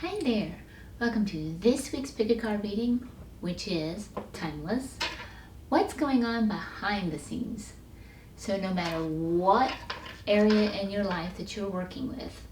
Hi there! Welcome to this week's Pick a Card reading, which is timeless. What's going on behind the scenes? So no matter what area in your life that you're working with,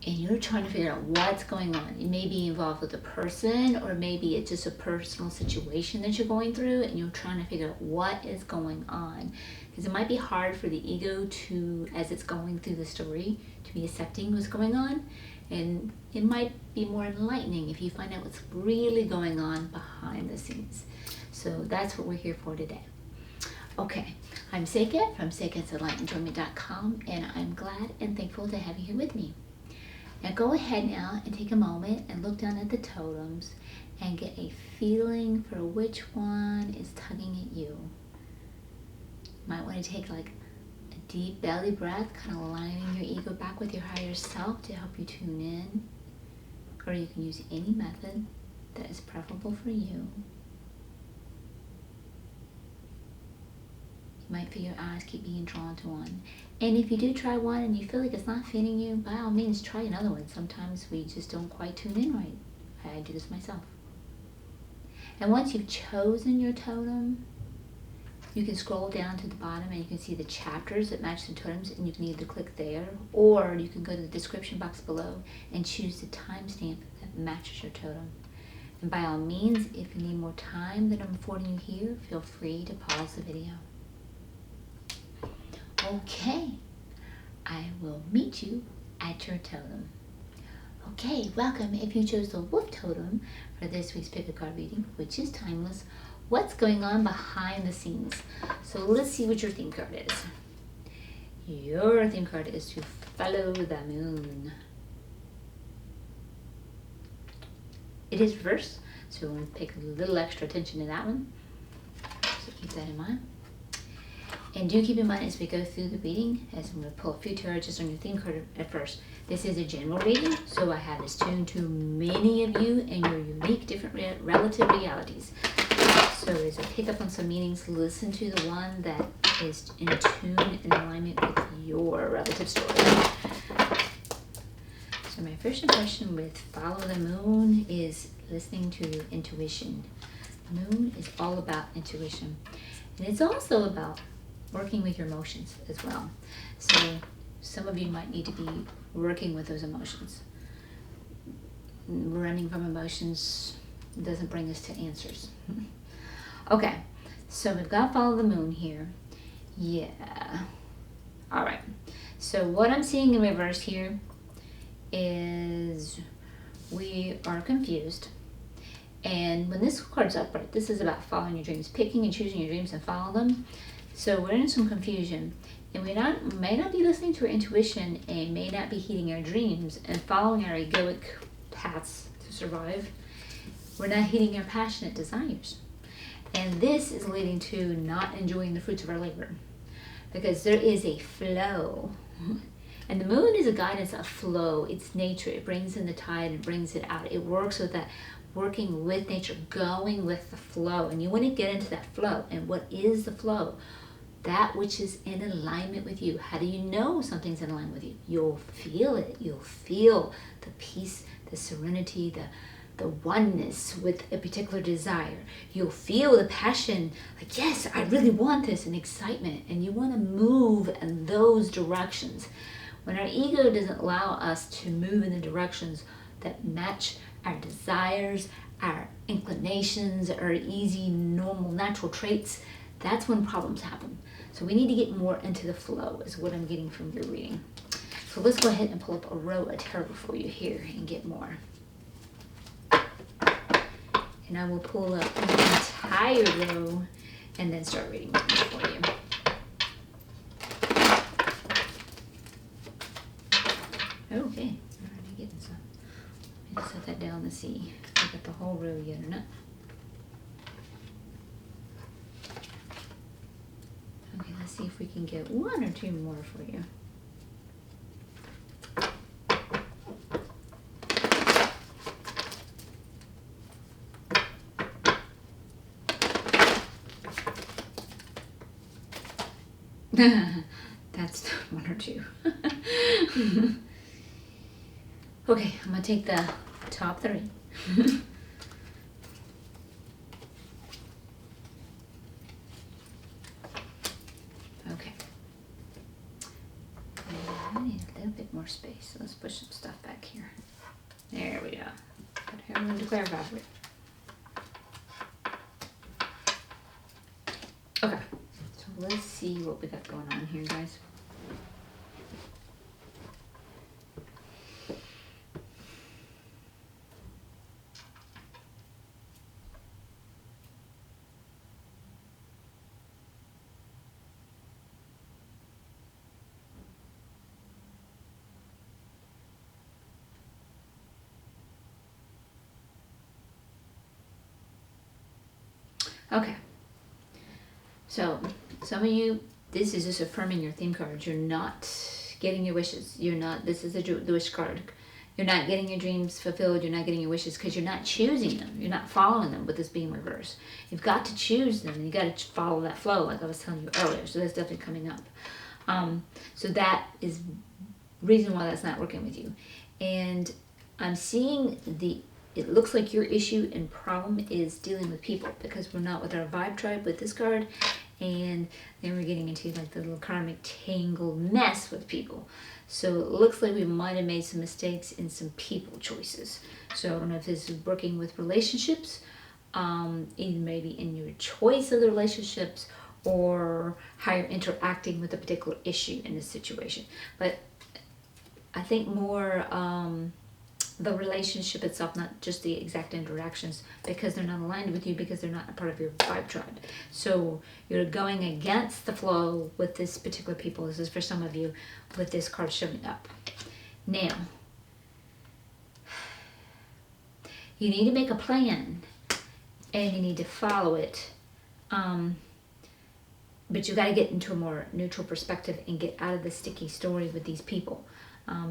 and you're trying to figure out what's going on, it may be involved with a person, or maybe it's just a personal situation that you're going through, and you're trying to figure out what is going on. Because it might be hard for the ego to, as it's going through the story, to be accepting what's going on. And it might be more enlightening if you find out what's really going on behind the scenes. So that's what we're here for today. Okay, I'm Seqkat from Seqkat'sEnlightenment.com, and I'm glad and thankful to have you here with me. Now go ahead now and take a moment and look down at the totems and get a feeling for which one is tugging at you. You might want to take like a deep belly breath, kind of aligning your ego back with your higher self to help you tune in. Or you can use any method that is preferable for you. You might feel your eyes keep being drawn to one. And if you do try one and you feel like it's not fitting you, by all means try another one. Sometimes we just don't quite tune in right. I do this myself. And once you've chosen your totem, you can scroll down to the bottom and you can see the chapters that match the totems, and you can either click there or you can go to the description box below and choose the timestamp that matches your totem. And by all means, if you need more time than I'm affording you here, feel free to pause the video. Okay, I will meet you at your totem. Okay, welcome. If you chose the wolf totem for this week's Pick a Card reading, which is timeless, what's going on behind the scenes? So let's see what your theme card is. Your theme card is to follow the moon. It is reversed, so we'll pay a little extra attention to that one. So keep that in mind. And do keep in mind as we go through the reading, as I'm going to pull a few tarot just on your theme card at first. This is a general reading, so I have this tuned to many of you and your unique, different relative realities. So as I pick up on some meanings, listen to the one that is in tune and alignment with your relative story. So my first impression with Follow the Moon is listening to your intuition. The moon is all about intuition. And it's also about working with your emotions as well. So some of you might need to be working with those emotions. Running from emotions doesn't bring us to answers. Okay, so we've got Follow the Moon here. Yeah. All right. So what I'm seeing in reverse here is we are confused. And when this card's upright, this is about following your dreams, picking and choosing your dreams and follow them. So we're in some confusion, and we may not be listening to our intuition and may not be heeding our dreams and following our egoic paths to survive. We're not heeding our passionate desires. And this is leading to not enjoying the fruits of our labor, because there is a flow. And the moon is a guidance of flow. It's nature. It brings in the tide and brings it out. It works with that, working with nature, going with the flow. And you want to get into that flow. And what is the flow? That which is in alignment with you. How do you know something's in alignment with you? You'll feel it. You'll feel the peace, the serenity, the oneness with a particular desire. You'll feel the passion, like, yes, I really want this, and excitement. And you want to move in those directions. When our ego doesn't allow us to move in the directions that match our desires, our inclinations, our easy, normal, natural traits, that's when problems happen. So we need to get more into the flow, is what I'm getting from your reading. So let's go ahead and pull up a row of tarot for you here and get more. And I will pull up the entire row and then start reading for you. Okay, already getting some. Let me set that down to see if I got the whole row yet or not. Okay, let's see if we can get one or two more for you. That's one or two. Okay, I'm gonna take the top 3. Okay. I need a little bit more space, so let's push some stuff back here. There we go. Put everyone to clarify for it. Okay, so let's see what we got going on here, guys. Okay, so some of you, this is just affirming your theme cards. You're not getting your wishes. You're not, this is the wish card. You're not getting your dreams fulfilled. You're not getting your wishes because you're not choosing them. You're not following them with this being reversed. You've got to choose them. You got to follow that flow like I was telling you earlier. So that's definitely coming up. So that is reason why that's not working with you. And I'm seeing it looks like your issue and problem is dealing with people, because we're not with our vibe tribe with this card, and then we're getting into like the little karmic tangled mess with people. So it looks like we might have made some mistakes in some people choices. So I don't know if this is working with relationships, even maybe in your choice of the relationships, or how you're interacting with a particular issue in this situation. But I think more the relationship itself, not just the exact interactions, because they're not aligned with you, because they're not a part of your vibe tribe. So you're going against the flow with this particular people. This is for some of you with this card showing up. Now, you need to make a plan and you need to follow it. But you got to get into a more neutral perspective and get out of the sticky story with these people.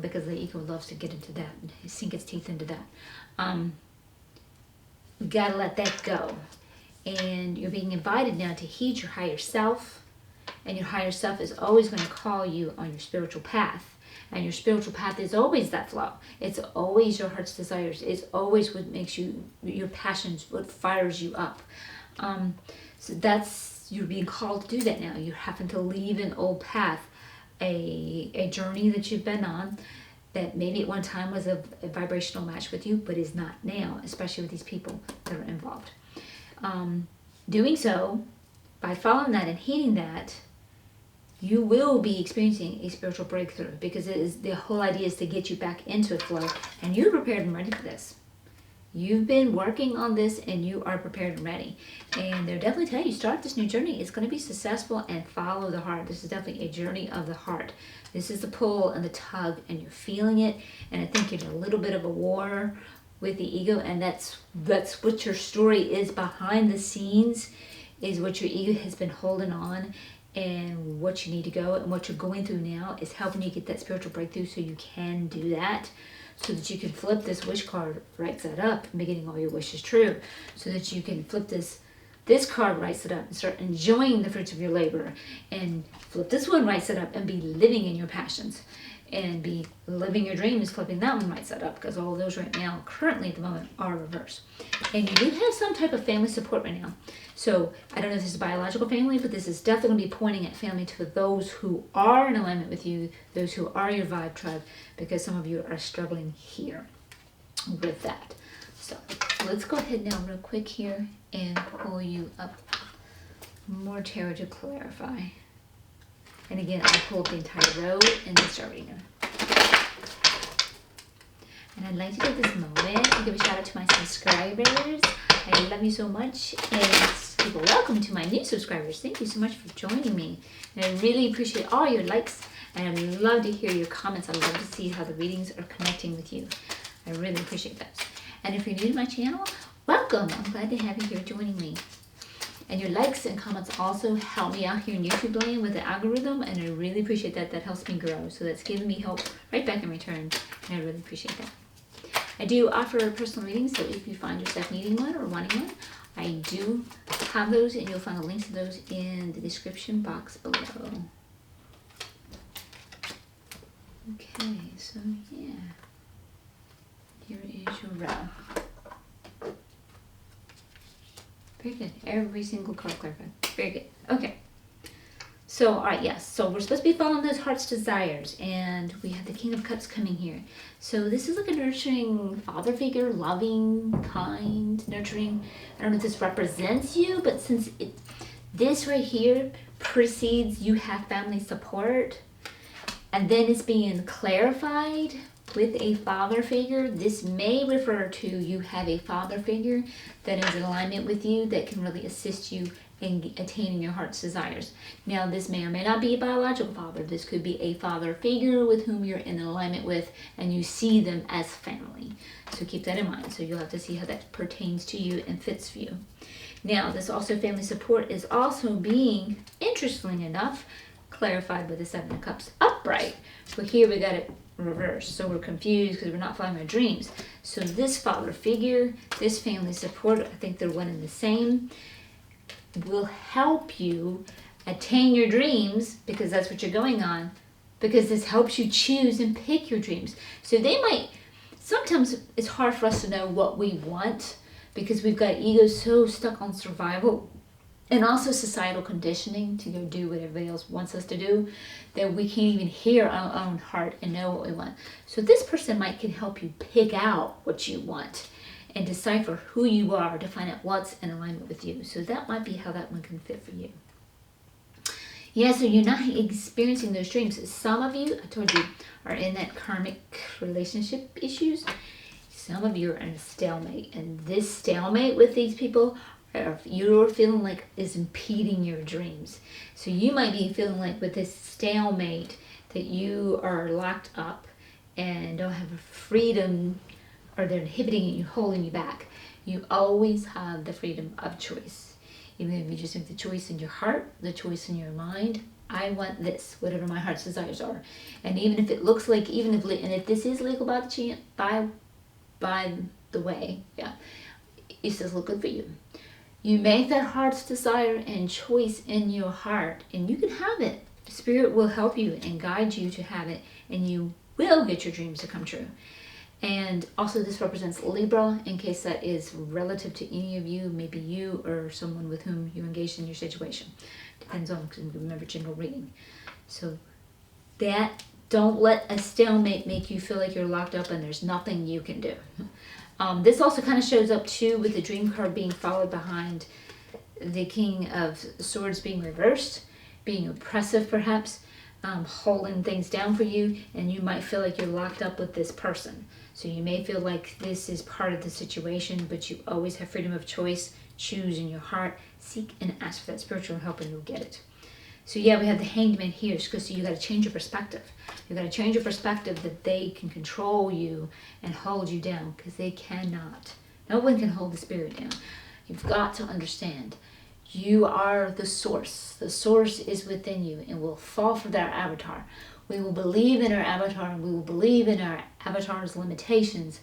Because the ego loves to get into that and sink its teeth into that. You gotta let that go. And you're being invited now to heed your higher self. And your higher self is always going to call you on your spiritual path. And your spiritual path is always that flow. It's always your heart's desires. It's always what makes you, your passions, what fires you up. So that's, you're being called to do that now. You're having to leave an old path. A journey that you've been on that maybe at one time was a vibrational match with you, but is not now, especially with these people that are involved. Doing so, by following that and heeding that, you will be experiencing a spiritual breakthrough, because it is, the whole idea is to get you back into a flow, and you're prepared and ready for this. You've been working on this and you are prepared and ready. And they're definitely telling you, start this new journey. It's going to be successful, and follow the heart. This is definitely a journey of the heart. This is the pull and the tug, and you're feeling it. And I think you're in a little bit of a war with the ego, and that's what your story is behind the scenes, is what your ego has been holding on, and what you need to go, and what you're going through now is helping you get that spiritual breakthrough so you can do that. So that you can flip this wish card right side up and be getting all your wishes true. So that you can flip this card right side up and start enjoying the fruits of your labor. And flip this one right side up and be living in your passions. And be living your dreams, flipping that one right side up. Because all of those right now, currently at the moment, are reversed. And you do have some type of family support right now. So I don't know if this is biological family, but this is definitely going to be pointing at family to those who are in alignment with you, those who are your vibe tribe, because some of you are struggling here with that. So let's go ahead now real quick here and pull you up more tarot to clarify. And again, I pulled the entire row and then start reading them. And I'd like to take this moment and give a shout out to my subscribers. I love you so much. And welcome to my new subscribers. Thank you so much for joining me. And I really appreciate all your likes. And I love to hear your comments. I love to see how the readings are connecting with you. I really appreciate that. And if you're new to my channel, welcome. I'm glad to have you here joining me. And your likes and comments also help me out here in YouTube land with the algorithm, and I really appreciate that. That helps me grow. So that's giving me help right back in return, and I really appreciate that. I do offer personal readings, so if you find yourself needing one or wanting one, I do have those, and you'll find the links to those in the description box below. Okay, so yeah. row. Very good. Every single card clarified. Very good. Okay. So, all right, yes. So we're supposed to be following those heart's desires. And we have the King of Cups coming here. So this is like a nurturing father figure, loving, kind, nurturing. I don't know if this represents you, but since this right here precedes you have family support, and then it's being clarified with a father figure, this may refer to you have a father figure that is in alignment with you that can really assist you in attaining your heart's desires. Now, this may or may not be a biological father. This could be a father figure with whom you're in alignment with and you see them as family. So keep that in mind. So you'll have to see how that pertains to you and fits for you. Now, this also family support is also being, interestingly enough, clarified with the Seven of Cups upright. But here we got it reversed. So we're confused because we're not following our dreams. So this father figure, this family support, I think they're one and the same, will help you attain your dreams because that's what you're going on, because this helps you choose and pick your dreams. So they might, sometimes it's hard for us to know what we want because we've got egos so stuck on survival and also societal conditioning to go do what everybody else wants us to do that we can't even hear our own heart and know what we want. So this person can help you pick out what you want and decipher who you are to find out what's in alignment with you. So that might be how that one can fit for you. Yeah, so you're not experiencing those dreams. Some of you, I told you, are in that karmic relationship issues. Some of you are in a stalemate. And this stalemate with these people, you're feeling like is impeding your dreams. So you might be feeling like with this stalemate that you are locked up and don't have freedom, or they're inhibiting you, holding you back. You always have the freedom of choice. Even if you just make the choice in your heart, the choice in your mind, I want this, whatever my heart's desires are. And even if it looks like, if this is legal by the way, yeah, it says look good for you. You make that heart's desire and choice in your heart, and you can have it. Spirit will help you and guide you to have it, and you will get your dreams to come true. And also this represents Libra, in case that is relative to any of you, maybe you or someone with whom you engaged in your situation. Depends on, because remember, general reading. So that, don't let a stalemate make you feel like you're locked up and there's nothing you can do. This also kind of shows up too with the dream card being followed behind the King of Swords being reversed, being oppressive perhaps, holding things down for you, and you might feel like you're locked up with this person. So you may feel like this is part of the situation, but you always have freedom of choice. Choose in your heart, seek and ask for that spiritual help, and you'll get it. So yeah, we have the Hanged Man here, because you got to change your perspective. You got to change your perspective that they can control you and hold you down, because they cannot. No one can hold the spirit down. You've got to understand, you are the source. The source is within you, and we'll fall for that avatar. We will believe in our avatar, and we will believe in our avatar's limitations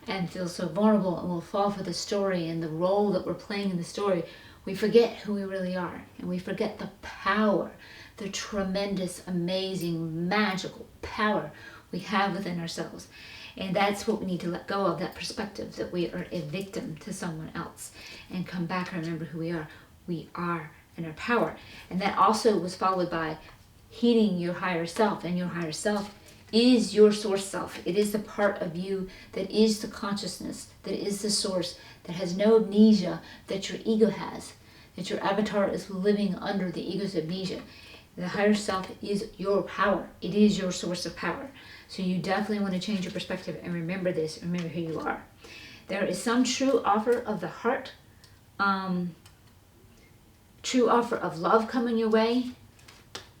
and feel so vulnerable, and we'll fall for the story and the role that we're playing in the story. We forget who we really are, and we forget the power, the tremendous, amazing, magical power we have within ourselves. And that's what we need to let go of, that perspective that we are a victim to someone else, and come back and remember who we are. We are in our power. And that also was followed by heeding your higher self, and your higher self is your source self. It is the part of you that is the consciousness, that is the source, that has no amnesia that your ego has, that your avatar is living under the ego's amnesia. The higher self is your power. It is your source of power. So you definitely want to change your perspective and remember this, remember who you are. There is some true offer of the heart, true offer of love coming your way,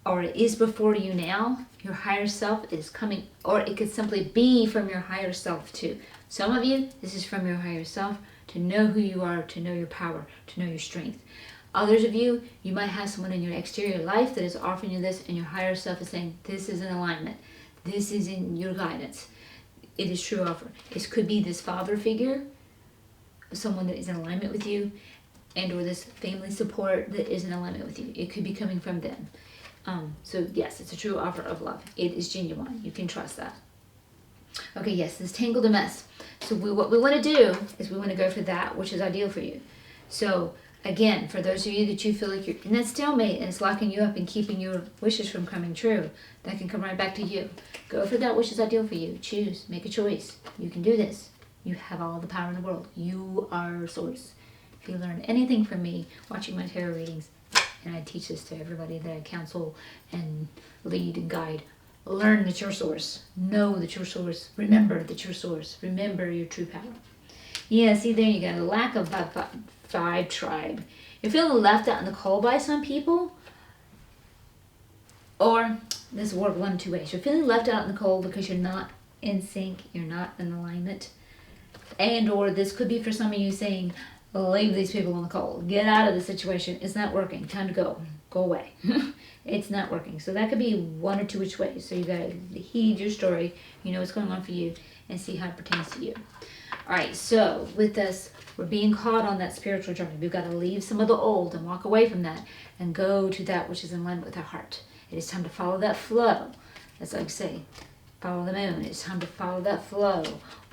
or it is before you now. Your higher self is coming, or it could simply be from your higher self too. Some of you, this is from your higher self, to know who you are, to know your power, to know your strength. Others of you, you might have someone in your exterior life that is offering you this, and your higher self is saying, this is in alignment. This is in your guidance. It is true offer. It could be this father figure, someone that is in alignment with you, and or this family support that is in alignment with you. It could be coming from them. So yes, it's a true offer of love. It is genuine. You can trust that. Okay, yes, this tangled a mess. So what we want to do is we want to go for that which is ideal for you. So again, for those of you that you feel like you're in that stalemate and it's locking you up and keeping your wishes from coming true, that can come right back to you. Go for that which is ideal for you. Choose. Make a choice. You can do this. You have all the power in the world. You are source. If you learn anything from me watching my tarot readings, and I teach this to everybody that I counsel and lead and guide, learn that you're source. Know that you're source. Remember that you're source. Remember your true power. Yeah, see, there you go. Lack of vibe tribe. You're feeling left out in the cold by some people. Or, this will work one, two ways. You're feeling left out in the cold because you're not in sync. You're not in alignment. And or this could be for some of you saying, leave these people in the cold. Get out of the situation. It's not working. Time to go. Go away. It's not working. So that could be one or two which ways. So you got to heed your story. You know what's going on for you and see how it pertains to you. All right, so with this, we're being caught on that spiritual journey. We've got to leave some of the old and walk away from that and go to that which is in alignment with our heart. It is time to follow that flow. That's like I say, follow the moon. It's time to follow that flow,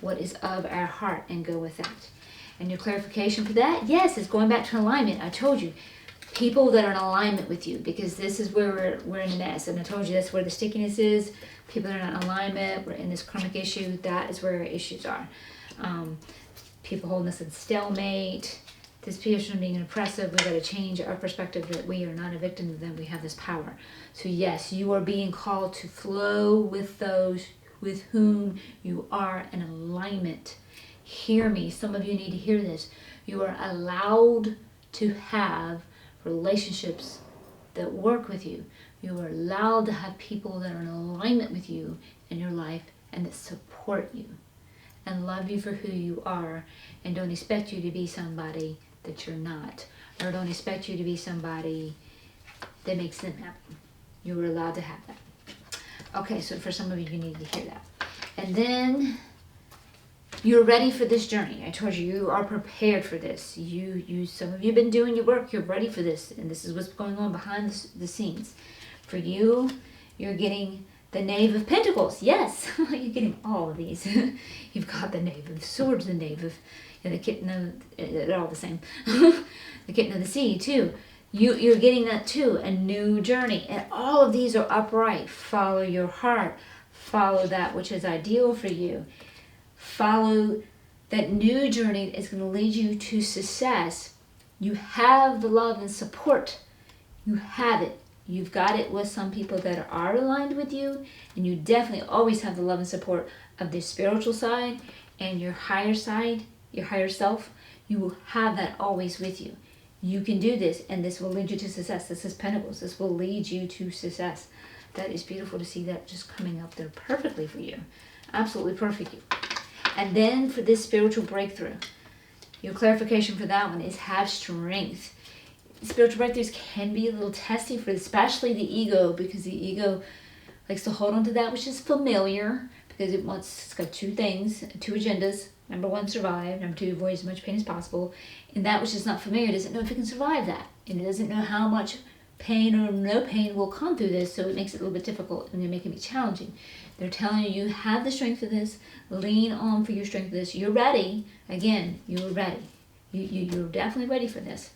what is of our heart, and go with that. And your clarification for that, yes, it's going back to alignment. I told you, people that are in alignment with you, because this is where we're in a mess. And I told you that's where the stickiness is. People that are not in alignment, we're in this karmic issue. That is where our issues are. People holding us in stalemate, this person being oppressive. We got to change our perspective that we are not a victim of them. We have this power. So yes, you are being called to flow with those with whom you are in alignment. Hear me. Some of you need to hear this. You are allowed to have relationships that work with you. You are allowed to have people that are in alignment with you in your life and that support you and love you for who you are and don't expect you to be somebody that you're not, or don't expect you to be somebody that makes them happy. You are allowed to have that. Okay, so for some of you, you need to hear that. And then you're ready for this journey. I told you, you are prepared for this. Some of you have been doing your work. You're ready for this, and this is what's going on behind the scenes. For you, you're getting the Knave of Pentacles. Yes, you're getting all of these. You've got the Knave of Swords, the Knave of the Kitten of, they're all the same. The Kitten of the Sea, too. You're getting that, too, a new journey. And all of these are upright. Follow your heart. Follow that which is ideal for you. Follow that new journey that is going to lead you to success. You have the love and support. You have it. You've got it with some people that are aligned with you, and you definitely always have the love and support of the spiritual side and your higher side, your higher self. You will have that always with you. You can do this, and this will lead you to success. This is Pentacles. This will lead you to success. That is beautiful to see that just coming up there perfectly for you. Absolutely perfect. And then for this spiritual breakthrough, your clarification for that one is have strength. Spiritual breakthroughs can be a little testy for especially the ego, because the ego likes to hold on to that which is familiar, because it's got two things, two agendas. Number one, survive. Number two, avoid as much pain as possible. And that which is not familiar doesn't know if it can survive that. And it doesn't know how much pain or no pain will come through this, so it makes it a little bit difficult and they make it challenging. They're telling you have the strength for this. Lean on for your strength for this. You're ready. Again, you're ready. You're definitely ready for this.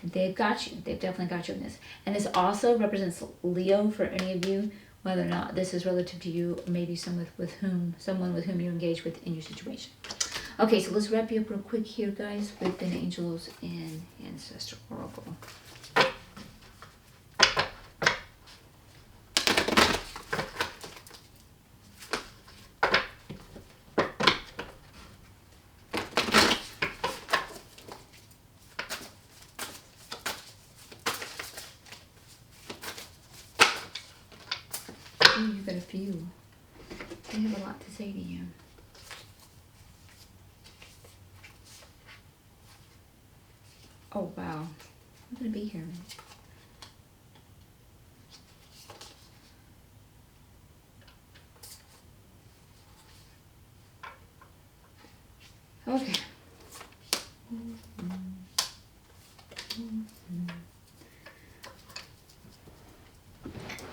They've got you. They've definitely got you in this. And this also represents Leo for any of you, whether or not this is relative to you, or maybe someone with whom you engage with in your situation. Okay, so let's wrap you up real quick here, guys, with an Angels and Ancestor Oracle. You've got a few. They have a lot to say to you. Oh, wow. I'm going to be here. Okay.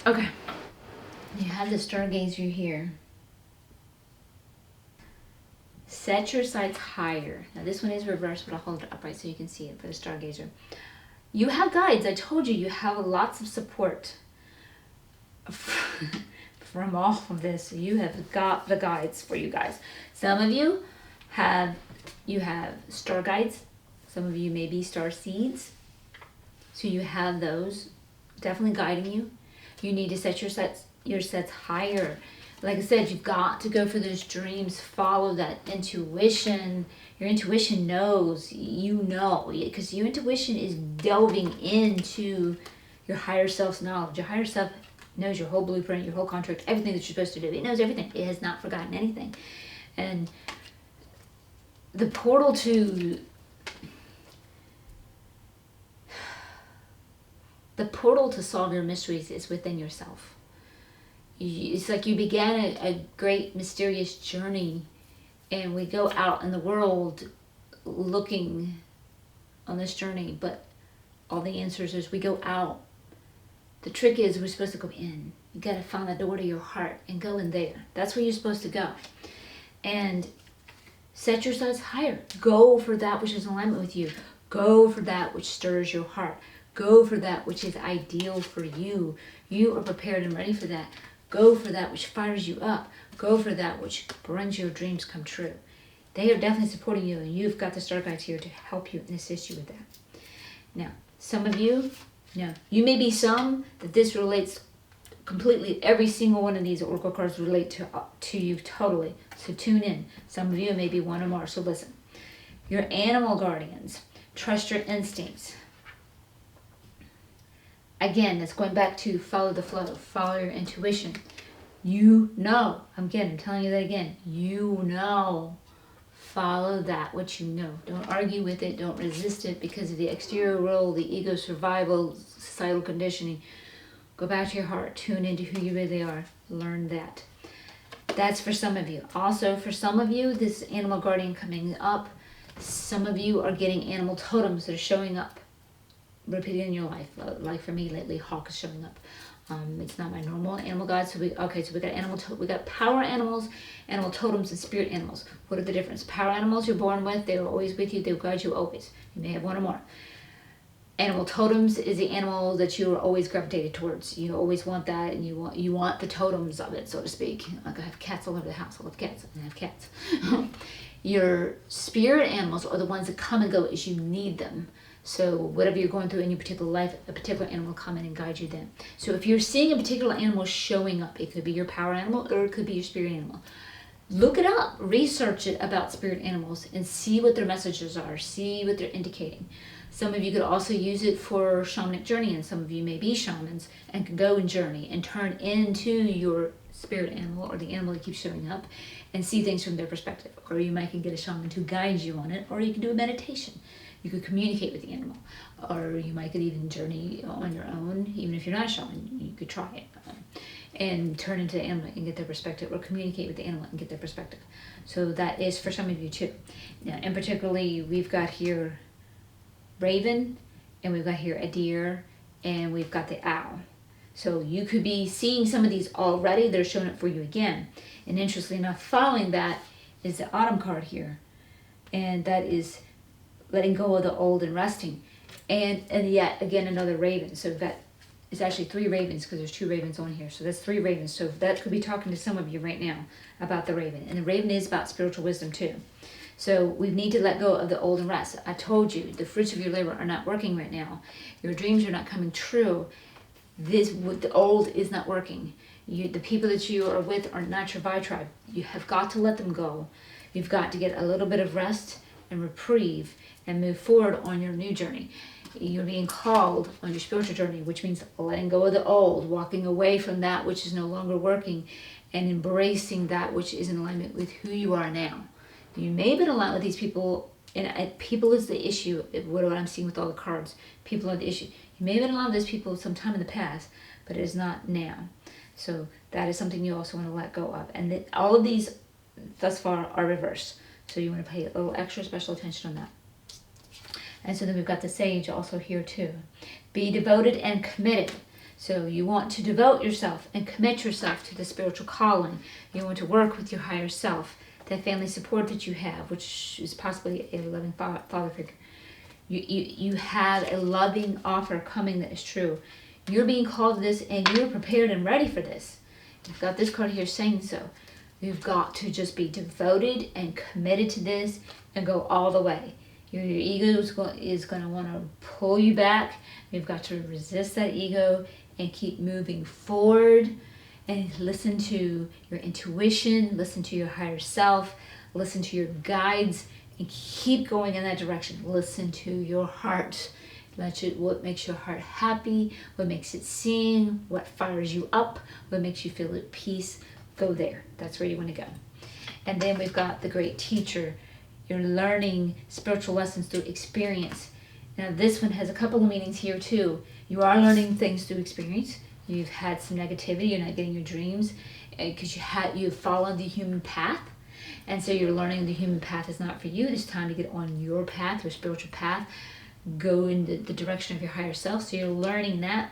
Okay. You have the stargazer here. Set your sights higher. Now this one is reversed, but I'll hold it upright so you can see it for the stargazer. You have guides. I told you, you have lots of support from all of this. You have got the guides for you guys. Some of you have star guides. Some of you may be star seeds. So you have those definitely guiding you. You need to set your sets higher. Like I said, you've got to go for those dreams. Follow that intuition. Your intuition knows, you know, because your intuition is delving into your higher self's knowledge. Your higher self knows your whole blueprint, your whole contract, everything that you're supposed to do. It knows everything. It has not forgotten anything. And the portal to solve your mysteries is within yourself. It's like you began a great mysterious journey, and we go out in the world looking on this journey, but all the answers is we go out. The trick is we're supposed to go in. You got to find the door to your heart and go in there. That's where you're supposed to go. And set your sights higher. Go for that which is in alignment with you. Go for that which stirs your heart. Go for that which is ideal for you. You are prepared and ready for that. Go for that which fires you up. Go for that which brings your dreams come true. They are definitely supporting you, and you've got the star guides here to help you and assist you with that. Now, some of you, you may be some that this relates completely. Every single one of these oracle cards relate to you totally. So tune in. Some of you may be one or more, so listen. Your animal guardians. Trust your instincts. Again, that's going back to follow the flow, follow your intuition. You know, I'm telling you that again. You know, follow that which you know. Don't argue with it, don't resist it because of the exterior role, the ego survival, societal conditioning. Go back to your heart, tune into who you really are, learn that. That's for some of you. Also, for some of you, this animal guardian coming up, some of you are getting animal totems that are showing up. Repeating in your life, like for me lately, hawk is showing up. It's not my normal animal guide. So we got we got power animals, animal totems, and spirit animals. What are the difference? Power animals you're born with, they are always with you. They will guide you always. You may have one or more. Animal totems is the animal that you are always gravitated towards. You always want that, and you want the totems of it, so to speak. Like I have cats all over the house. I love cats, and I have cats. Your spirit animals are the ones that come and go as you need them. So whatever you're going through in your particular life, a particular animal will come in and guide you then. So if you're seeing a particular animal showing up, it could be your power animal or it could be your spirit animal. Look it up, research it about spirit animals and see what their messages are, see what they're indicating. Some of you could also use it for shamanic journey, and some of you may be shamans and can go and journey and turn into your spirit animal or the animal that keeps showing up and see things from their perspective. Or you might get a shaman to guide you on it, or you can do a meditation. You could communicate with the animal, or you might could even journey on your own. Even if you're not a shaman, you could try it and turn into the animal and get their perspective, or communicate with the animal and get their perspective. So that is for some of you too. Now, and particularly, we've got here raven, and we've got here a deer, and we've got the owl. So you could be seeing some of these already. They're showing up for you again. And interestingly enough, following that is the autumn card here, and that is letting go of the old and resting, and yet again another raven. So that is actually 3 ravens, because there's 2 ravens on here. So that's 3 ravens. So that could be talking to some of you right now about the raven, and the raven is about spiritual wisdom too. So we need to let go of the old and rest. I told you the fruits of your labor are not working right now. Your dreams are not coming true. The old is not working. The people that you are with are not your vibe tribe. You have got to let them go. You've got to get a little bit of rest and reprieve and move forward on your new journey. You're being called on your spiritual journey, which means letting go of the old, walking away from that which is no longer working, and embracing that which is in alignment with who you are now. You may have been aligned with these people, and people is the issue. What I'm seeing with all the cards, people are the issue. You may have been aligned with these people sometime in the past, but it is not now. So that is something you also want to let go of. And all of these thus far are reversed. So you want to pay a little extra special attention on that. And so then we've got the sage also here too. Be devoted and committed. So you want to devote yourself and commit yourself to the spiritual calling. You want to work with your higher self. that family support that you have, which is possibly a loving father figure. You have a loving offer coming that is true. You're being called to this, and you're prepared and ready for this. You've got this card here saying so. You've got to just be devoted and committed to this and go all the way. Your ego is going to want to pull you back. You've got to resist that ego and keep moving forward and listen to your intuition, listen to your higher self, listen to your guides, and keep going in that direction. Listen to your heart. What makes your heart happy, what makes it sing, what fires you up, what makes you feel at peace. Go there. That's where you want to go. And then we've got the great teacher. You're learning spiritual lessons through experience. Now this one has a couple of meanings here too. You are learning things through experience. You've had some negativity. You're not getting your dreams because you've followed the human path. And so you're learning the human path is not for you. It's time to get on your path, your spiritual path. Go in the direction of your higher self. So you're learning that.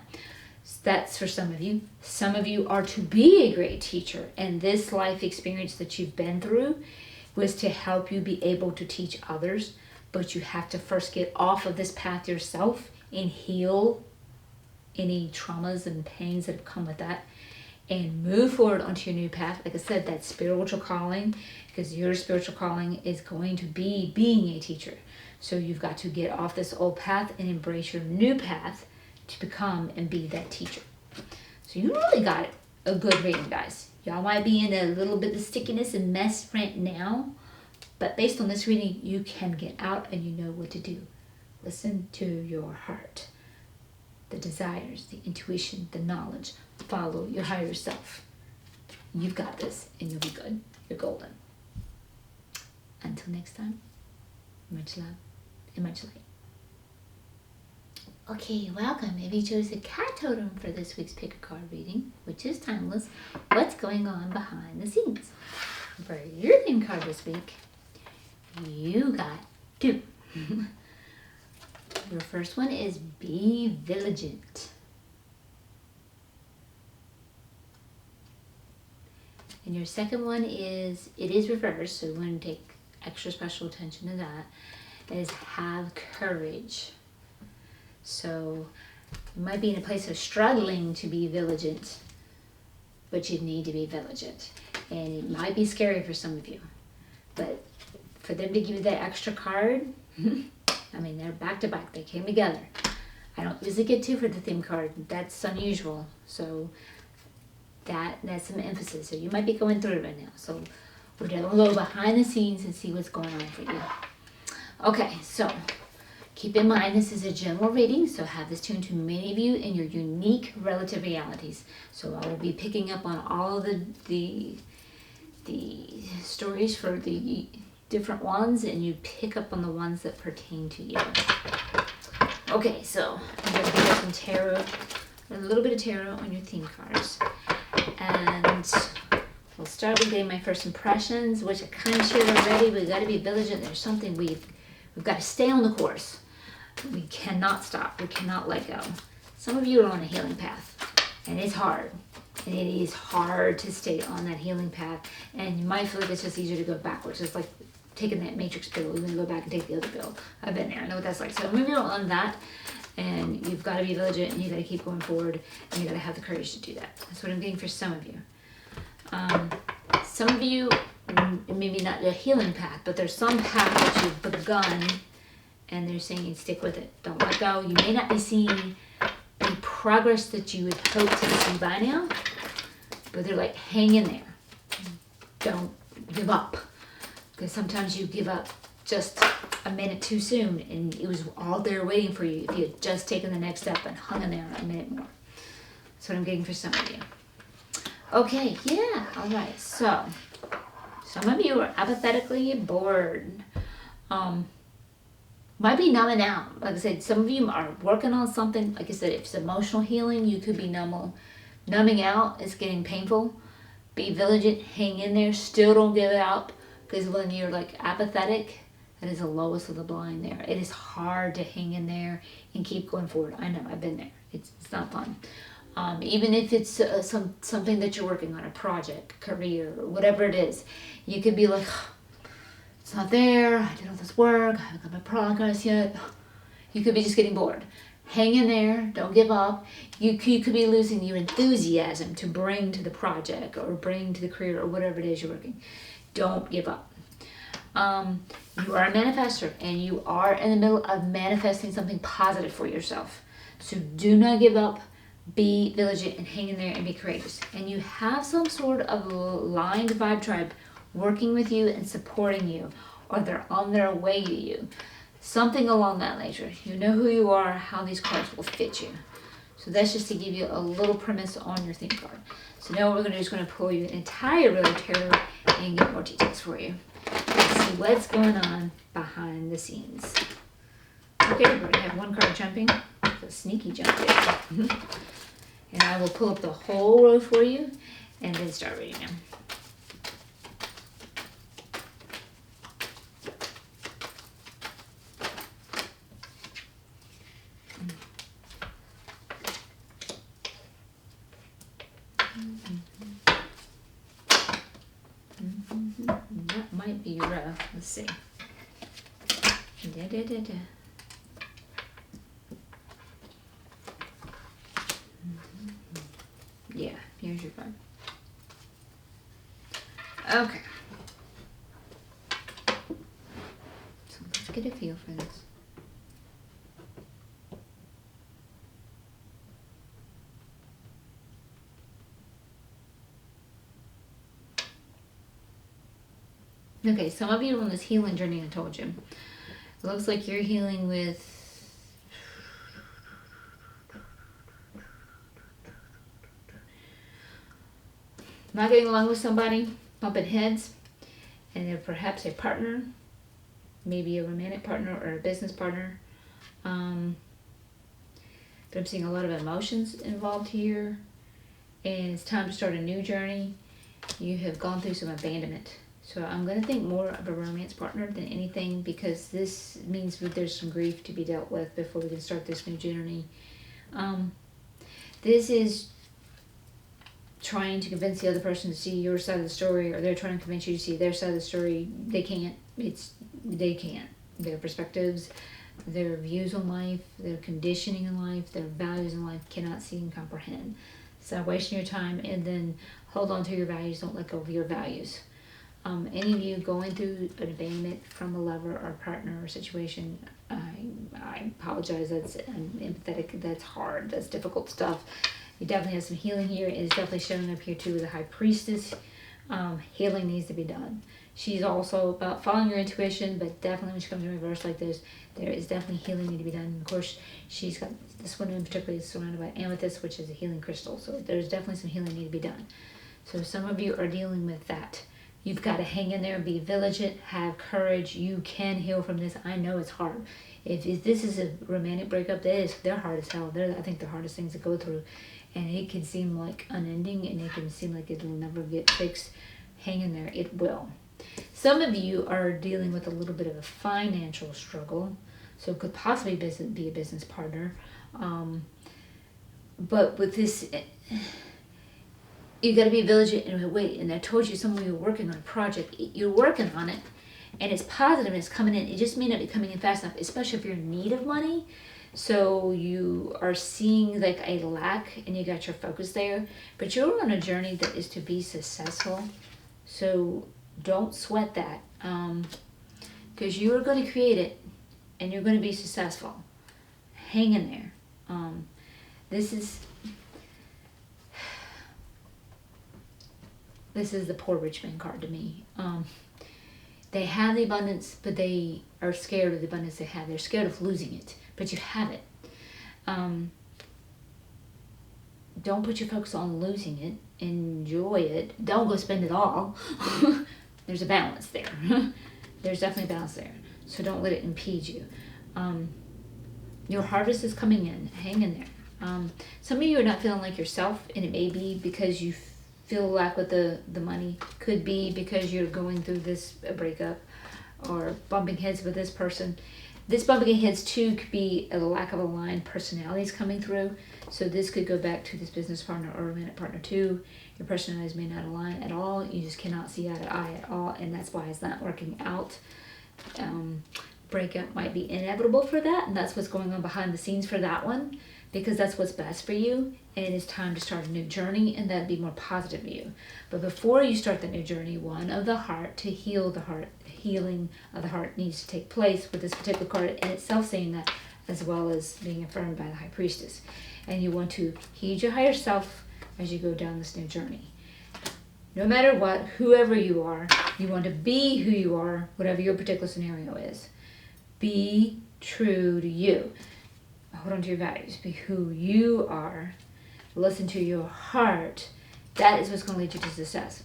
That's for some of you. Some of you are to be a great teacher. And this life experience that you've been through was to help you be able to teach others. But you have to first get off of this path yourself and heal any traumas and pains that have come with that. And move forward onto your new path. Like I said, that spiritual calling, because your spiritual calling is going to be being a teacher. So you've got to get off this old path and embrace your new path to become and be that teacher. So you really got a good reading, guys. Y'all might be in a little bit of stickiness and mess right now, but based on this reading, you can get out and you know what to do. Listen to your heart, the desires, the intuition, the knowledge. Follow your higher self. You've got this and you'll be good. You're golden. Until next time, much love and much light. Okay, welcome. If you chose the cat totem for this week's pick a card reading, which is timeless, what's going on behind the scenes? For your theme card this week, you got 2. Your first one is Be Vigilant. And your second one is, it is reversed, so you want to take extra special attention to that, is Have Courage. So you might be in a place of struggling to be vigilant, but you need to be vigilant. And it might be scary for some of you, but for them to give you that extra card, I mean, they're back to back. They came together. I don't usually get 2 for the theme card. That's unusual. So that's some emphasis. So you might be going through it right now. So we're going to go behind the scenes and see what's going on for you. Okay, so keep in mind this is a general reading, so have this tuned to many of you in your unique relative realities. So I will be picking up on all of the stories for the different ones, and you pick up on the ones that pertain to you. Okay, so I'm going to do some tarot, a little bit of tarot on your theme cards. And we'll start with getting my first impressions, which I kind of shared already. We've got to be vigilant. There's something we've got to stay on the course. We cannot stop. We cannot let go. Some of you are on a healing path, and it's hard. And it is hard to stay on that healing path. And you might feel like it's just easier to go backwards. It's like taking that matrix pill. You're going to go back and take the other pill. I've been there. I know what that's like. So maybe you're on that, and you've got to be vigilant, and you've got to keep going forward, and you've got to have the courage to do that. That's what I'm getting for some of you. Some of you, maybe not a healing path, but there's some path that you've begun, and they're saying stick with it. Don't let go. You may not be seeing the progress that you would hope to see by now, but they're like, hang in there. Don't give up. Because sometimes you give up just a minute too soon, and it was all there waiting for you if you had just taken the next step and hung in there a minute more. That's what I'm getting for some of you. Okay, yeah, all right. So, some of you are apathetically bored. Might be numbing out. Like I said, some of you are working on something. Like I said, if it's emotional healing, you could be numbing out. It's getting painful. Be vigilant. Hang in there. Still don't give up. Because when you're like apathetic, that is the lowest of the blind there. It is hard to hang in there and keep going forward. I know, I've been there. It's not fun. Even if it's something that you're working on, a project, career, or whatever it is, you could be like, it's not there, I did all this work, I haven't got my progress yet. You could be just getting bored. Hang in there, don't give up. You could be losing your enthusiasm to bring to the project or bring to the career or whatever it is you're working. Don't give up. You are a manifester and you are in the middle of manifesting something positive for yourself. So do not give up. Be vigilant and hang in there and be courageous. And you have some sort of aligned vibe tribe working with you and supporting you, or they're on their way to you. Something along that nature. You know who you are, how these cards will fit you. So that's just to give you a little premise on your theme card. So now what we're going to do is going to pull you an entire road tarot and get more details for you. Let's see what's going on behind the scenes. Okay, we're going to have one card jumping. It's a sneaky jump there. And I will pull up the whole row for you and then start reading them. That might be rough. Let's see. Yeah, here's your card. Okay. So let's get a feel for this. Okay, some of you are on this healing journey, I told you. It looks like you're healing with not getting along with somebody, bumping heads, and they're perhaps a partner, maybe a romantic partner or a business partner. But I'm seeing a lot of emotions involved here, and it's time to start a new journey. You have gone through some abandonment. So I'm going to think more of a romance partner than anything, because this means that there's some grief to be dealt with before we can start this new journey. This is trying to convince the other person to see your side of the story, or they're trying to convince you to see their side of the story. They can't. They can't. Their perspectives, their views on life, their conditioning in life, their values in life cannot see and comprehend. Stop wasting your time and then hold on to your values. Don't let go of your values. Any of you going through an abandonment from a lover or partner or situation, I apologize. I'm empathetic. That's hard. That's difficult stuff. You definitely have some healing here. It is definitely showing up here too with the High Priestess. Healing needs to be done. She's also about following your intuition, but definitely when she comes in reverse like this, there is definitely healing need to be done. And of course, she's got this one in particular is surrounded by amethyst, which is a healing crystal. So there's definitely some healing need to be done. So some of you are dealing with that. You've got to hang in there, be vigilant, have courage. You can heal from this. I know it's hard. If this is a romantic breakup, they're hard as hell. I think the hardest things to go through. And it can seem like unending, and it can seem like it'll never get fixed. Hang in there. It will. Some of you are dealing with a little bit of a financial struggle. So it could possibly be a business partner. But with this... You got to be vigilant and wait. And I told you, some of you are working on a project. You're working on it, and it's positive and it's coming in. It just may not be coming in fast enough, especially if you're in need of money. So you are seeing like a lack, and you got your focus there. But you're on a journey that is to be successful. So don't sweat that, because you are going to create it, and you're going to be successful. Hang in there. This is the poor rich man card to me. They have the abundance, but they are scared of the abundance they have. They're scared of losing it, but you have it. Don't put your focus on losing it. Enjoy it. Don't go spend it all. There's a balance there. There's definitely a balance there. So don't let it impede you. Your harvest is coming in. Hang in there. Some of you are not feeling like yourself, and it may be because you feel lack with the money. Could be because you're going through this breakup, or bumping heads with this person. This bumping heads too could be a lack of aligned personalities coming through. So this could go back to this business partner or romantic partner too. Your personalities may not align at all. You just cannot see eye to eye at all, and that's why it's not working out. Breakup might be inevitable for that, and that's what's going on behind the scenes for that one, because that's what's best for you, and it's time to start a new journey, and that'd be more positive for you. But before you start the new journey, one of the heart, to heal the heart, healing of the heart needs to take place with this particular card in itself saying that, as well as being affirmed by the High Priestess. And you want to heed your higher self as you go down this new journey. No matter what, whoever you are, you want to be who you are, whatever your particular scenario is. Be true to you. Hold on to your values. Be who you are. Listen to your heart. That is what's going to lead you to success.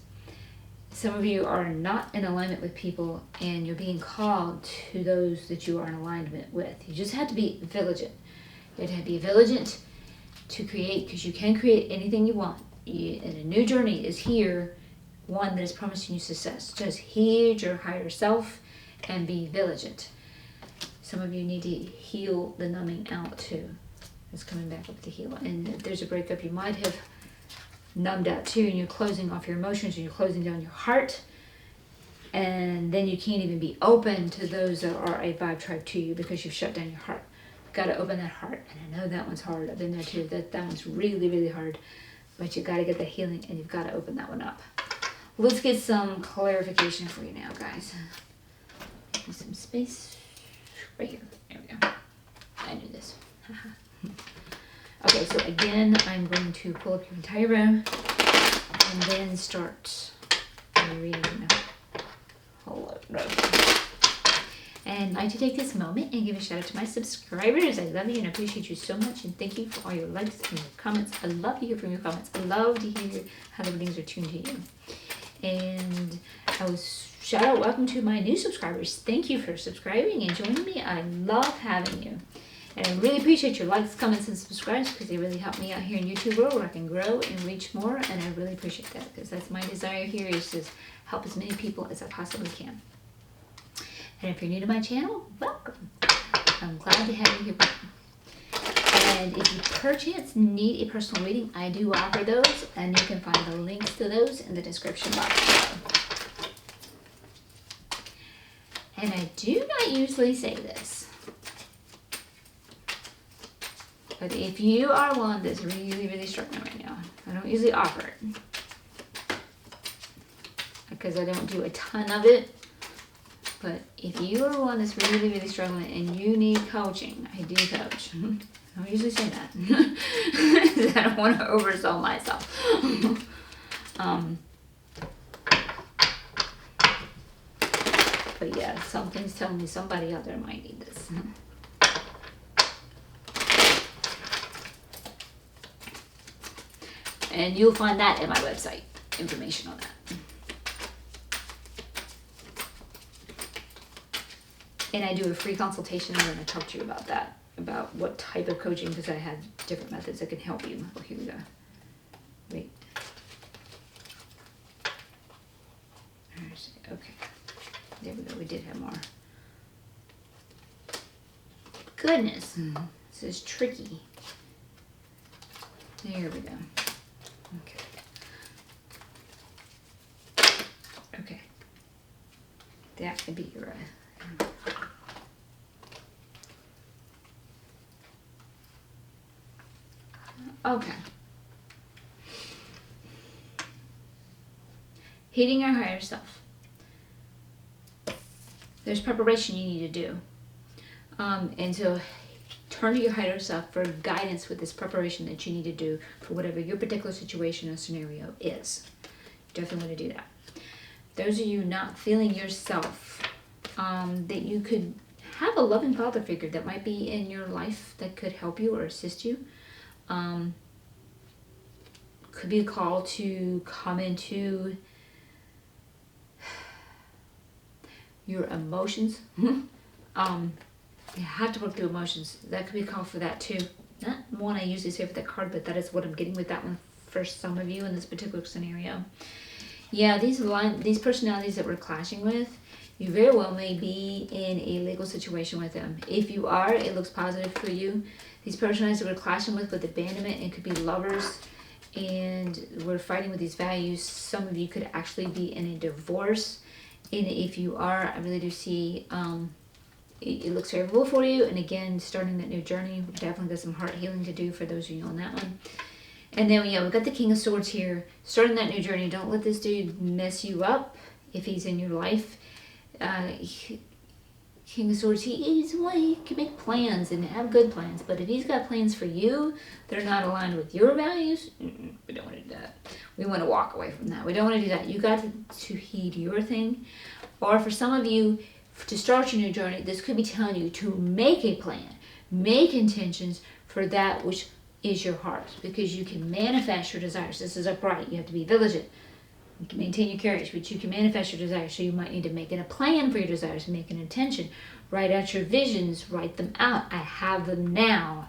Some of you are not in alignment with people, and you're being called to those that you are in alignment with. You just have to be vigilant. You have to be vigilant to create, because you can create anything you want. And a new journey is here, one that is promising you success. Just heed your higher self and be vigilant. Some of you need to heal the numbing out too. It's coming back up to heal. And if there's a breakup, you might have numbed out too, and you're closing off your emotions, and you're closing down your heart. And then you can't even be open to those that are a vibe tribe to you because you've shut down your heart. You've got to open that heart. And I know that one's hard. I've been there too. That one's really, really hard. But you got to get the healing, and you've got to open that one up. Let's get some clarification for you now, guys. Some space. Right here. There we go. I knew this. Okay, so again, I'm going to pull up your entire row and then start reading the whole row. And I'd like to take this moment and give a shout out to my subscribers. I love you and appreciate you so much, and thank you for all your likes and your comments. I love to hear from your comments. I love to hear how the readings are tuned to you. And I was shout out, welcome to my new subscribers. Thank you for subscribing and joining me. I love having you. And I really appreciate your likes, comments, and subscribes, because they really help me out here in YouTube world where I can grow and reach more. And I really appreciate that, because that's my desire here, is to help as many people as I possibly can. And if you're new to my channel, welcome. I'm glad to have you here. And if you perchance need a personal reading, I do offer those, and you can find the links to those in the description box below. And I do not usually say this, but if you are one that's really, really struggling right now, I don't usually offer it because I don't do a ton of it. But if you are one that's really, really struggling and you need coaching, I do coach. I don't usually say that. I don't want to oversell myself. But yeah, something's telling me somebody out there might need this. And you'll find that at my website, information on that. And I do a free consultation. I'm going to talk to you about that, about what type of coaching, because I have different methods that can help you. Oh, here we go. Wait. Okay. There we go. We did have more. Goodness. This is tricky. There we go. Okay. Okay. That could be right. Okay. Heeding our higher self. There's preparation you need to do. And so turn to your higher self for guidance with this preparation that you need to do for whatever your particular situation or scenario is. Definitely want to do that. Those of you not feeling yourself, that you could have a loving father figure that might be in your life that could help you or assist you. Could be a call to come into your emotions. You have to work through emotions. That could be a call for that too. Not one I usually say for that card, but that is what I'm getting with that one for some of you in this particular scenario. Yeah, these personalities that we're clashing with, You very well may be in a legal situation with them. If you are, it looks positive for you. These personalities that we're clashing with abandonment, it could be lovers, and we're fighting with these values. Some of you could actually be in a divorce. And if you are, I really do see it looks favorable for you. And again, starting that new journey, we've definitely got some heart healing to do for those of you on that one. And then, yeah, we've got the King of Swords here. Starting that new journey. Don't let this dude mess you up if he's in your life. King of Swords, he can make plans and have good plans. But if he's got plans for you, they're not aligned with your values, we don't want to do that. We want to walk away from that. We don't want to do that. You got to heed your thing. Or for some of you, to start your new journey, this could be telling you to make a plan, make intentions for that which is your heart, because you can manifest your desires. This is upright. You have to be vigilant. You can maintain your courage, but you can manifest your desires. So you might need to make a plan for your desires, make an intention, write out your visions, write them out. I have them now.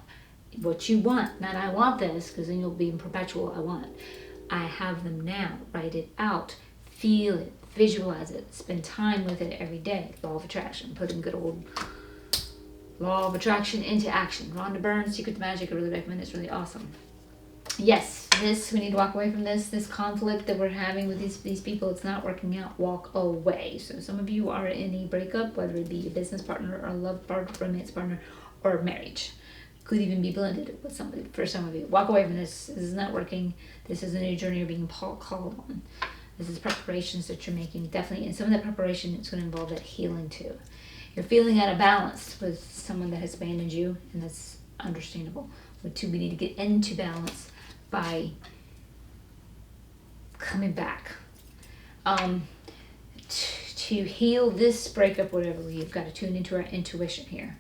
What you want, not I want this, because then you'll be in perpetual I want. I have them now. Write it out. Feel it. Visualize it. Spend time with it every day. Law of attraction. Put in good old law of attraction into action. Rhonda Byrne, Secret to Magic. I really recommend it. It's really awesome. Yes, we need to walk away from this conflict that we're having with these people. It's not working out. Walk away. So some of you are in a breakup, whether it be a business partner or a love partner, romance partner, or marriage. Could even be blended with somebody. For some of you, walk away from this. This is not working. This is a new journey you're being called on. This is preparations that you're making, definitely. And some of that preparation is going to involve that healing too. You're feeling out of balance with someone that has abandoned you, and that's understandable. But two, we need to get into balance by coming back. To heal this breakup, whatever, we've got to tune into our intuition here.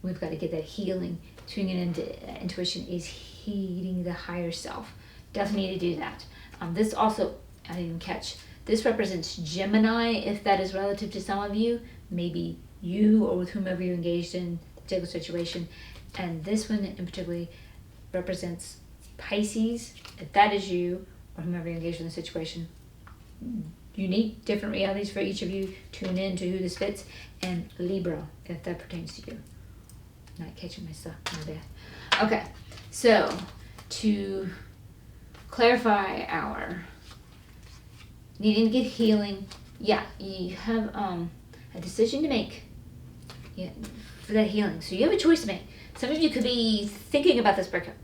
We've got to get that healing. Tuning into intuition is heeding the higher self. Definitely need to do that. This also, I didn't catch, this represents Gemini, if that is relative to some of you, maybe you or with whomever you're engaged in the particular situation. And this one in particular represents Pisces, if that is you or whomever you're engaged in the situation. Unique, different realities for each of you. Tune in to who this fits. And Libra, if that pertains to you. Not catching myself, my bad. Okay, so to clarify our needing to get healing, yeah, you have a decision to make, yeah, for that healing. So you have a choice to make. Some of you could be thinking about this breakup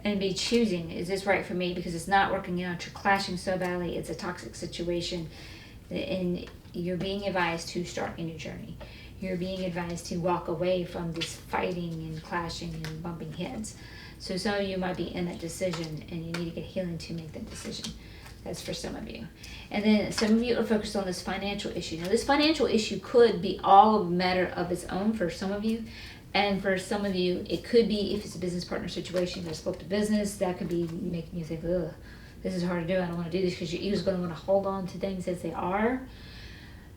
and be choosing, is this right for me? Because it's not working out. You're clashing so badly. It's a toxic situation. And you're being advised to start a new journey. You're being advised to walk away from this fighting and clashing and bumping heads. So some of you might be in that decision, and you need to get healing to make that decision. That's for some of you. And then some of you are focused on this financial issue. Now, this financial issue could be all a matter of its own for some of you. And for some of you, it could be, if it's a business partner situation, you guys spoke to business, that could be making you think, ugh, this is hard to do. I don't want to do this, because your ego's going to want to hold on to things as they are.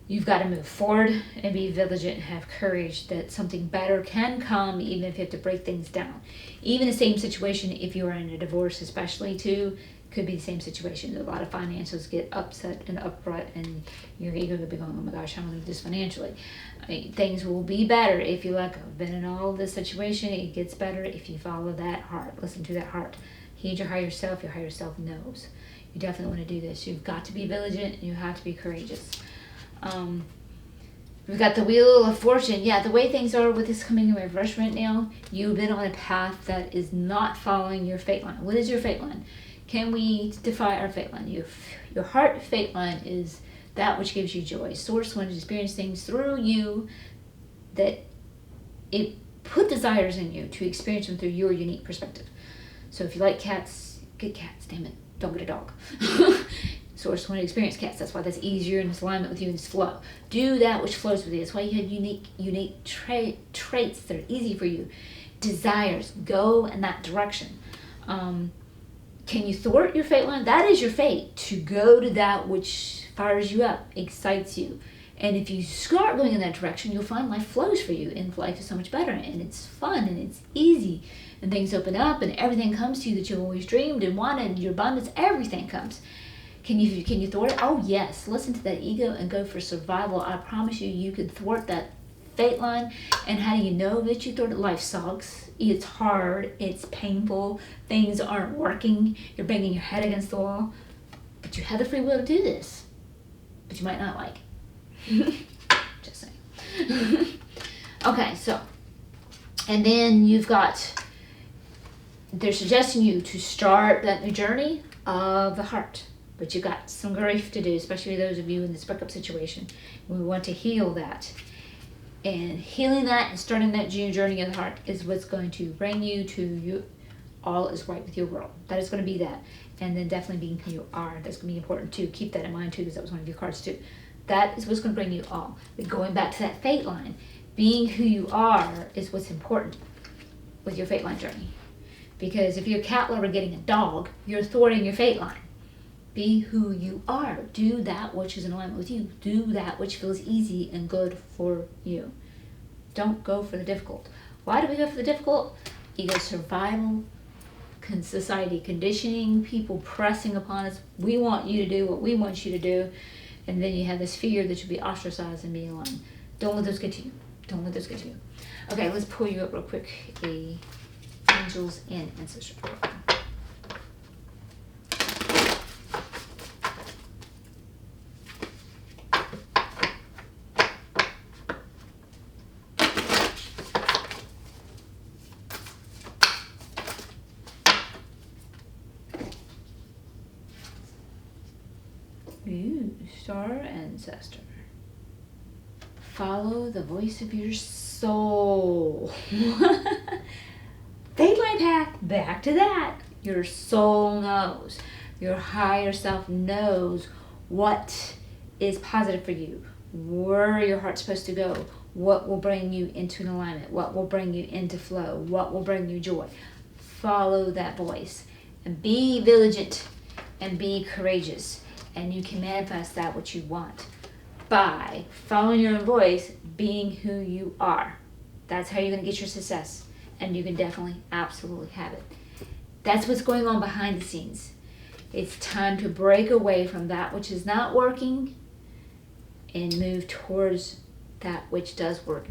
You've got to move forward and be vigilant and have courage that something better can come, even if you have to break things down. Even the same situation, if you're in a divorce especially too, could be the same situation. A lot of financials get upset and upright, and your ego could be going, oh my gosh, I'm going to do this financially. Things will be better if you let go. Been in all this situation, it gets better if you follow that heart. Listen to that heart. Heed your higher self. Your higher self knows. You definitely want to do this. You've got to be vigilant, and you have to be courageous. We've got the Wheel of Fortune. Yeah, the way things are with this coming in reverse right now, you've been on a path that is not following your fate line. What is your fate line? Can we defy our fate line? Your heart fate line is that which gives you joy. Source wants to experience things through you, that it put desires in you to experience them through your unique perspective. So if you like cats, get cats, damn it. Don't get a dog. Source want to experience cats. That's why that's easier and it's alignment with you and it's flow. Do that which flows with you. That's why you have unique traits that are easy for you. Desires. Go in that direction. Can you thwart your fate line? That is your fate, to go to that which fires you up, excites you. And if you start going in that direction, you'll find life flows for you, and life is so much better, and it's fun, and it's easy, and things open up, and everything comes to you that you've always dreamed and wanted, your abundance, everything comes. Can you thwart it? Oh yes, listen to that ego and go for survival. I promise you, you can thwart that fate line. And how do you know that you thwart it? Life sucks. It's hard. It's painful. Things aren't working. You're banging your head against the wall. But you have the free will to do this. But you might not like it. Just saying. Okay, so, and then they're suggesting you to start that new journey of the heart. But you've got some grief to do, especially those of you in this breakup situation. We want to heal that. And healing that and starting that journey of the heart is what's going to bring you to you. All is right with your world. That is going to be that. And then definitely being who you are. That's going to be important too. Keep that in mind too, because that was one of your cards too. That is what's going to bring you all. But going back to that fate line, being who you are is what's important with your fate line journey. Because if you're a cat lover getting a dog, you're thwarting your fate line. Be who you are. Do that which is in alignment with you. Do that which feels easy and good for you. Don't go for the difficult. Why do we go for the difficult? Ego survival, society conditioning, people pressing upon us. We want you to do what we want you to do. And then you have this fear that you'll be ostracized and be alone. Don't let those get to you. Don't let those get to you. Okay, let's pull you up real quick. Angels and Ancestors. Ooh, Star Ancestor. Follow the voice of your soul. Fate line path, back to that. Your soul knows. Your higher self knows what is positive for you. Where your heart's supposed to go. What will bring you into an alignment. What will bring you into flow. What will bring you joy. Follow that voice. And be vigilant and be courageous. And you can manifest that what you want by following your own voice, being who you are. That's how you're going to get your success. And you can definitely, absolutely have it. That's what's going on behind the scenes. It's time to break away from that which is not working and move towards that which does work.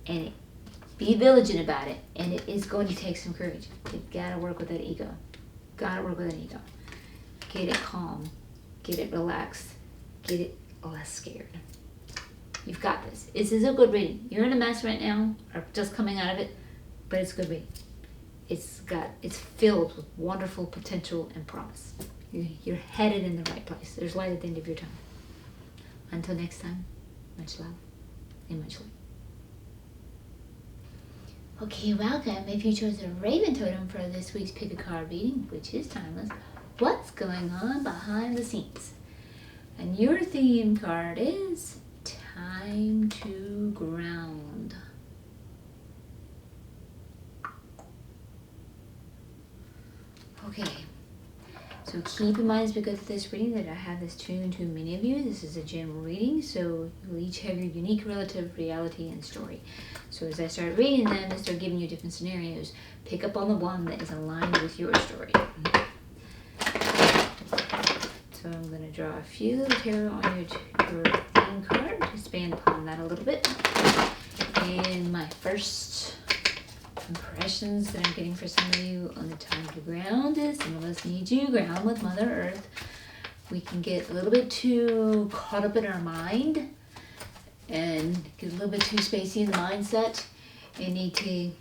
And be vigilant about it. And it is going to take some courage. You gotta work with that ego. Gotta work with that ego. Get it calm. Get it relaxed. Get it less scared. You've got this. This is a good reading. You're in a mess right now, or just coming out of it, but it's a good reading. It's filled with wonderful potential and promise. You're headed in the right place. There's light at the end of your tunnel. Until next time, much love and much light. Okay, welcome. If you chose a Raven Totem for this week's Pick a Card reading, which is timeless, what's going on behind the scenes? And your theme card is Time to Ground. Okay, so keep in mind as we go through this reading that I have this tuned to many of you. This is a general reading, so you'll each have your unique relative reality and story. So as I start reading them and start giving you different scenarios, pick up on the one that is aligned with your story. So I'm going to draw a few little tarot on your theme card to expand upon that a little bit. And my first impressions that I'm getting for some of you on the time to ground is some of us need to ground with Mother Earth. We can get a little bit too caught up in our mind and get a little bit too spacey in the mindset and need to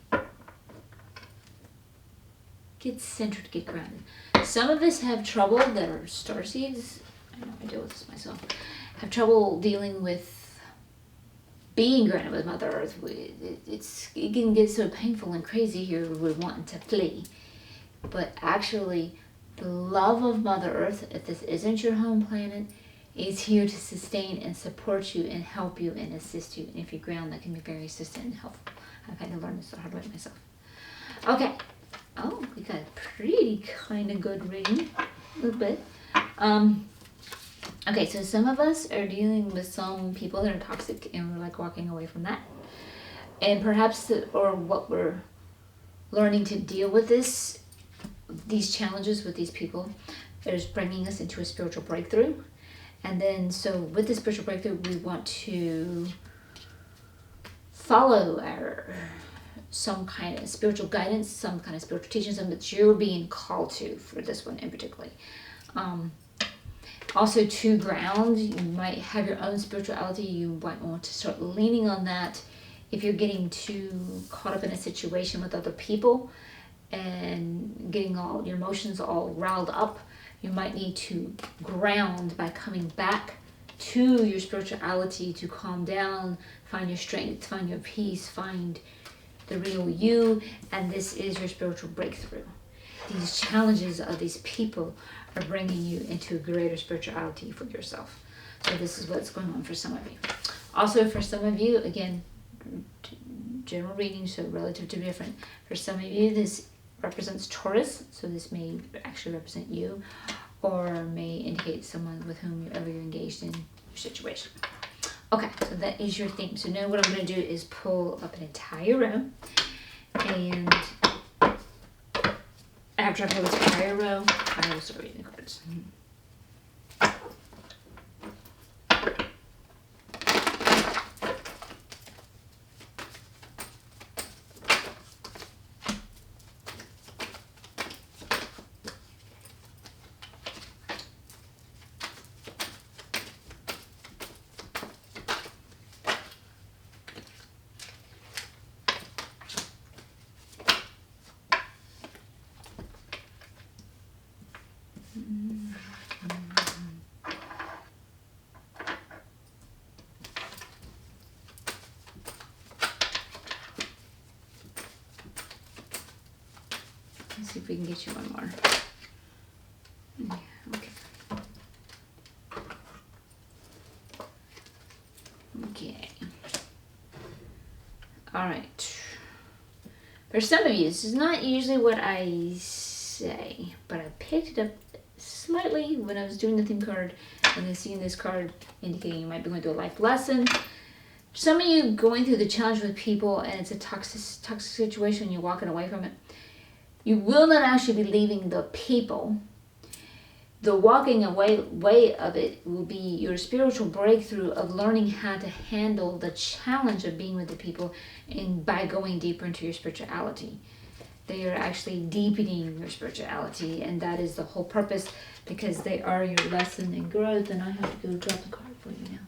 get centered, get grounded. Some of us have trouble that are starseeds. I know I deal with this myself. Have trouble dealing with being grounded with Mother Earth. It can get so painful and crazy here we're wanting to flee. But actually, the love of Mother Earth, if this isn't your home planet, is here to sustain and support you and help you and assist you. And if you ground, that can be very assistant and helpful. I've had to learn this the hard way myself. Okay. Oh, we got a pretty kind of good reading. A little bit. Okay, so some of us are dealing with some people that are toxic and we're like walking away from that. And perhaps, or what we're learning to deal with these challenges with these people is bringing us into a spiritual breakthrough. And then, so with the spiritual breakthrough, we want to follow some kind of spiritual guidance, some kind of spiritual teaching, something that you're being called to for this one in particular. Also, to ground, you might have your own spirituality. You might want to start leaning on that. If you're getting too caught up in a situation with other people and getting all your emotions all riled up, you might need to ground by coming back to your spirituality to calm down, find your strength, find your peace, find the real you, and this is your spiritual breakthrough. These challenges of these people are bringing you into a greater spirituality for yourself. So this is what's going on for some of you. Also, for some of you, again, general reading, so relative to different. For some of you, this represents Taurus, so this may actually represent you, or may indicate someone with whom you're engaged in your situation. Okay, so that is your theme. So now what I'm going to do is pull up an entire row, and after I pull this entire row, I will start reading the cards. Let's see if we can get you one more. Yeah, okay. Okay. All right. For some of you, this is not usually what I say, but I picked it up slightly when I was doing the theme card, and then seeing this card indicating you might be going through a life lesson. Some of you going through the challenge with people, and it's a toxic situation, you're walking away from it. You will not actually be leaving the people. The walking away way of it will be your spiritual breakthrough of learning how to handle the challenge of being with the people, and by going deeper into your spirituality. They are actually deepening your spirituality, and that is the whole purpose, because they are your lesson and growth. And I have to go drop the card for you now.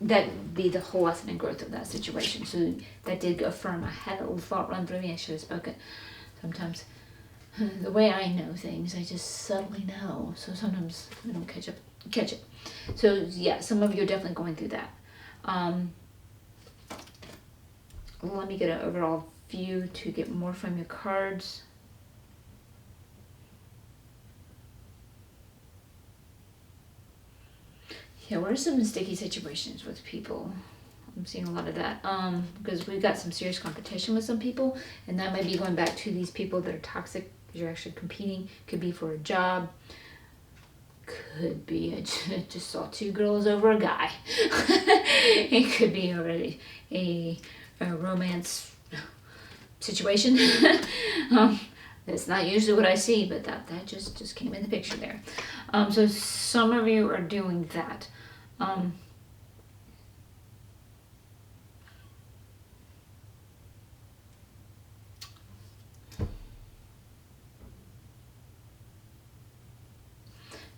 That would be the whole lesson and growth of that situation. So that did affirm. I had a little thought run through me. I should have spoken. Sometimes the way I know things, I just subtly know. So sometimes I don't catch it. So yeah, some of you are definitely going through that. Let me get an overall view to get more from your cards. Yeah, what are some sticky situations with people? I'm seeing a lot of that. Because we've got some serious competition with some people, and that might be going back to these people that are toxic because you're actually competing. Could be for a job. Could be I just saw two girls over a guy. It could be already a romance situation. That's not usually what I see, but that just came in the picture there. So some of you are doing that.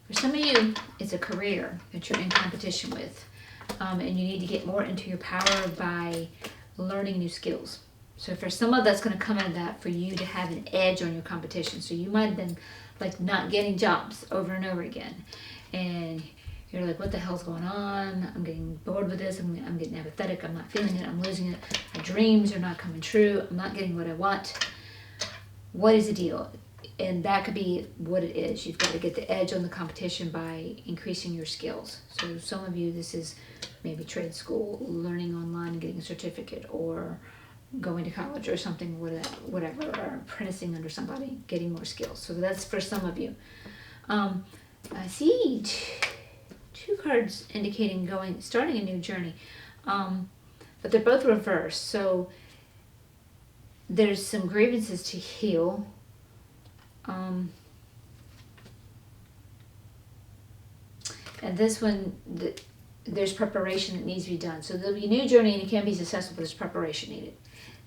For some of you, it's a career that you're in competition with, and you need to get more into your power by learning new skills. So for some of that's going to come out of that for you to have an edge on your competition. So you might have been like not getting jobs over and over again, and you're like, what the hell's going on? I'm getting bored with this. I'm getting apathetic. I'm not feeling it. I'm losing it. My dreams are not coming true. I'm not getting what I want. What is the deal? And that could be what it is. You've got to get the edge on the competition by increasing your skills. So some of you, this is maybe trade school, learning online and getting a certificate, or going to college or something, whatever, or apprenticing under somebody, getting more skills. So that's for some of you. I see two cards indicating starting a new journey, but they're both reversed. So there's some grievances to heal. And this one, there's preparation that needs to be done. So there'll be a new journey and it can be successful, but there's preparation needed.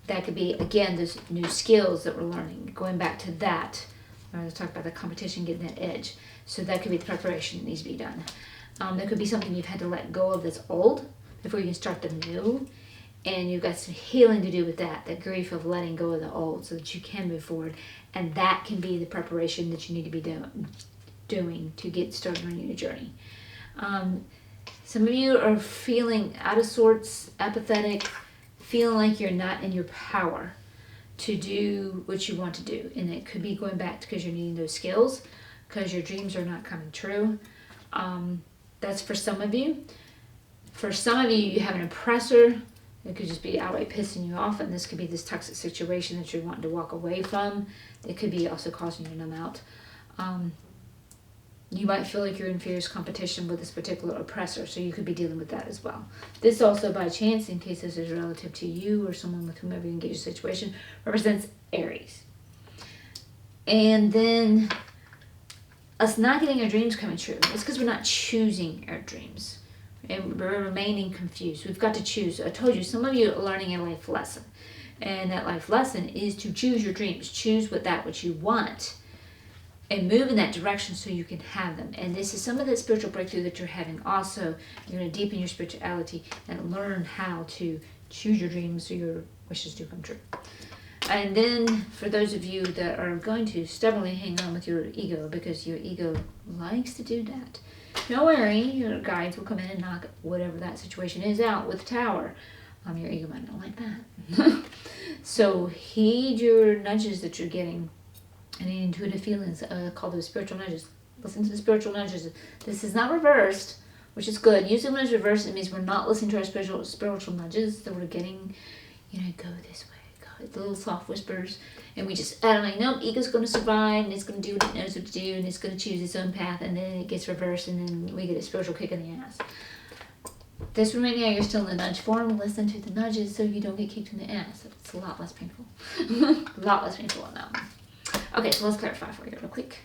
That could be, again, those new skills that we're learning. Going back to that, let's talk about the competition, getting that edge. So that could be the preparation that needs to be done. There could be something you've had to let go of that's old before you can start the new. And you've got some healing to do with that grief of letting go of the old so that you can move forward. And that can be the preparation that you need to be doing to get started on your journey. Some of you are feeling out of sorts, apathetic, feeling like you're not in your power to do what you want to do. And it could be going back because you're needing those skills, because your dreams are not coming true. That's for some of you. For some of you, you have an oppressor. It could just be outright pissing you off, and this could be this toxic situation that you're wanting to walk away from. It could be also causing you to numb out. You might feel like you're in fierce competition with this particular oppressor, so you could be dealing with that as well. This also, by chance, in case this is relative to you or someone with whomever you engage in a situation, represents Aries. And then us not getting our dreams coming true. It's because we're not choosing our dreams. And we're remaining confused. We've got to choose. I told you, some of you are learning a life lesson. And that life lesson is to choose your dreams. Choose what you want. And move in that direction so you can have them. And this is some of the spiritual breakthrough that you're having also. You're going to deepen your spirituality and learn how to choose your dreams so your wishes do come true. And then for those of you that are going to stubbornly hang on with your ego, because your ego likes to do that, don't worry, your guides will come in and knock whatever that situation is out with the tower. Your ego might not like that. So heed your nudges that you're getting. Any intuitive feelings, call those spiritual nudges. Listen to the spiritual nudges. This is not reversed, which is good. Usually when it's reversed, it means we're not listening to our spiritual nudges, that we're getting, go this way, go, the little soft whispers, and we just, no, ego's going to survive, and it's going to do what it knows what to do, and it's going to choose its own path, and then it gets reversed, and then we get a spiritual kick in the ass. This one right now, you're still in the nudge form. Listen to the nudges so you don't get kicked in the ass. It's a lot less painful. A lot less painful on that one. Okay, so let's clarify for you real quick.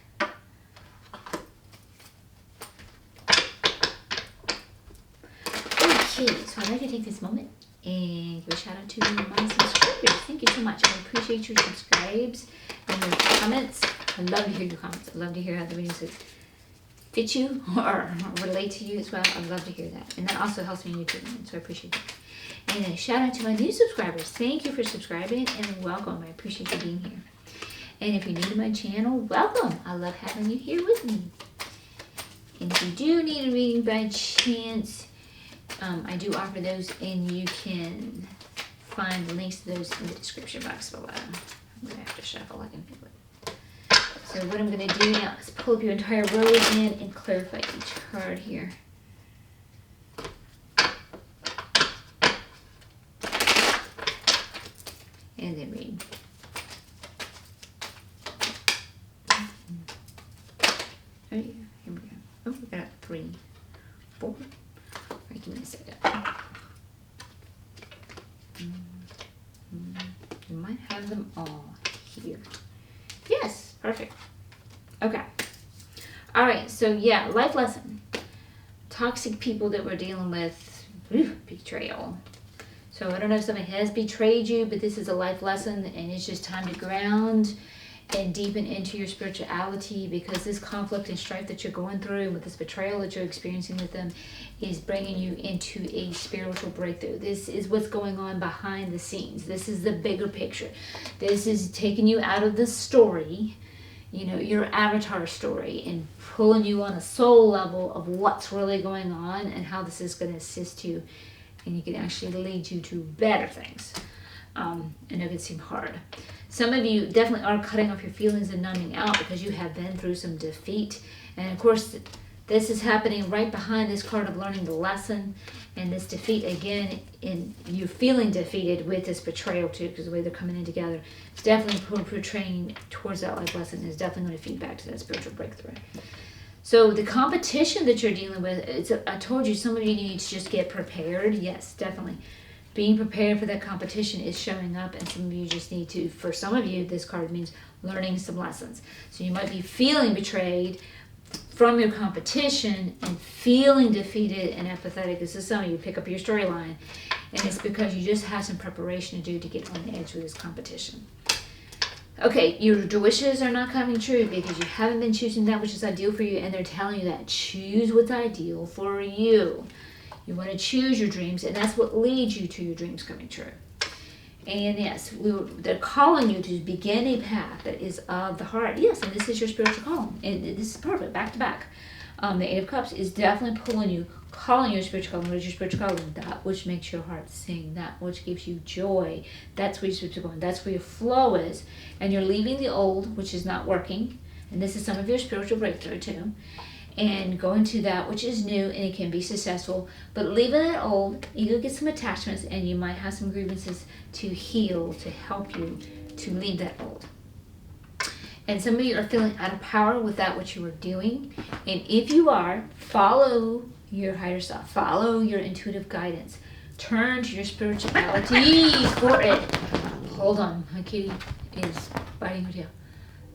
Okay, so I'd like to take this moment and give a shout out to my subscribers. Thank you so much. I appreciate your subscribes and your comments. I love to hear your comments. I love to hear how the videos fit you or relate to you as well. I love to hear that. And that also helps me in YouTube, so I appreciate that. And a shout out to my new subscribers. Thank you for subscribing and welcome. I appreciate you being here. And if you're new to my channel, welcome. I love having you here with me. And if you do need a reading by chance, I do offer those, and you can find the links to those in the description box below. I'm going to have to shuffle. I can feel it. So what I'm going to do now is pull up your entire row again and clarify each card here. And then read. Oh, yeah, here we go. Oh, we got 3, 4. All right, give me a second. You might have them all here. Yes, perfect. Okay. All right, so yeah, life lesson. Toxic people that we're dealing with. Betrayal. So I don't know if somebody has betrayed you, but this is a life lesson, and it's just time to ground and deepen into your spirituality, because this conflict and strife that you're going through with this betrayal that you're experiencing with them is bringing you into a spiritual breakthrough. This is what's going on behind the scenes. This is the bigger picture. This is taking you out of the story, your avatar story, and pulling you on a soul level of what's really going on and how this is going to assist you, and you can actually lead you to better things. I know it can seem hard. Some of you definitely are cutting off your feelings and numbing out because you have been through some defeat. And of course, this is happening right behind this card of learning the lesson. And this defeat, again, you're feeling defeated with this betrayal too, because the way they're coming in together. It's definitely portraying towards that life lesson. Is definitely going to feed back to that spiritual breakthrough. So the competition that you're dealing with, I told you some of you need to just get prepared. Yes, definitely. being prepared for that competition is showing up, and some of you just need to, for some of you, this card means learning some lessons. So you might be feeling betrayed from your competition and feeling defeated and apathetic. This is some of you, pick up your storyline, and it's because you just have some preparation to do to get on the edge with this competition. Okay, your wishes are not coming true because you haven't been choosing that which is ideal for you, and they're telling you that choose what's ideal for you. You want to choose your dreams, and that's what leads you to your dreams coming true. And yes, they're calling you to begin a path that is of the heart. Yes, and this is your spiritual calling. And this is perfect, back to back. The Eight of Cups is definitely pulling you, calling your spiritual calling. What is your spiritual calling? That which makes your heart sing. That which gives you joy. That's where your spiritual calling. That's where your flow is. And you're leaving the old, which is not working. And this is some of your spiritual breakthrough too. And going to that which is new, and it can be successful. But leaving that old, ego gets some attachments, and you might have some grievances to heal, to help you to leave that old. And some of you are feeling out of power with that which you are doing. And if you are, follow your higher self. Follow your intuitive guidance. Turn to your spirituality for it. Hold on, my kitty is biting her tail.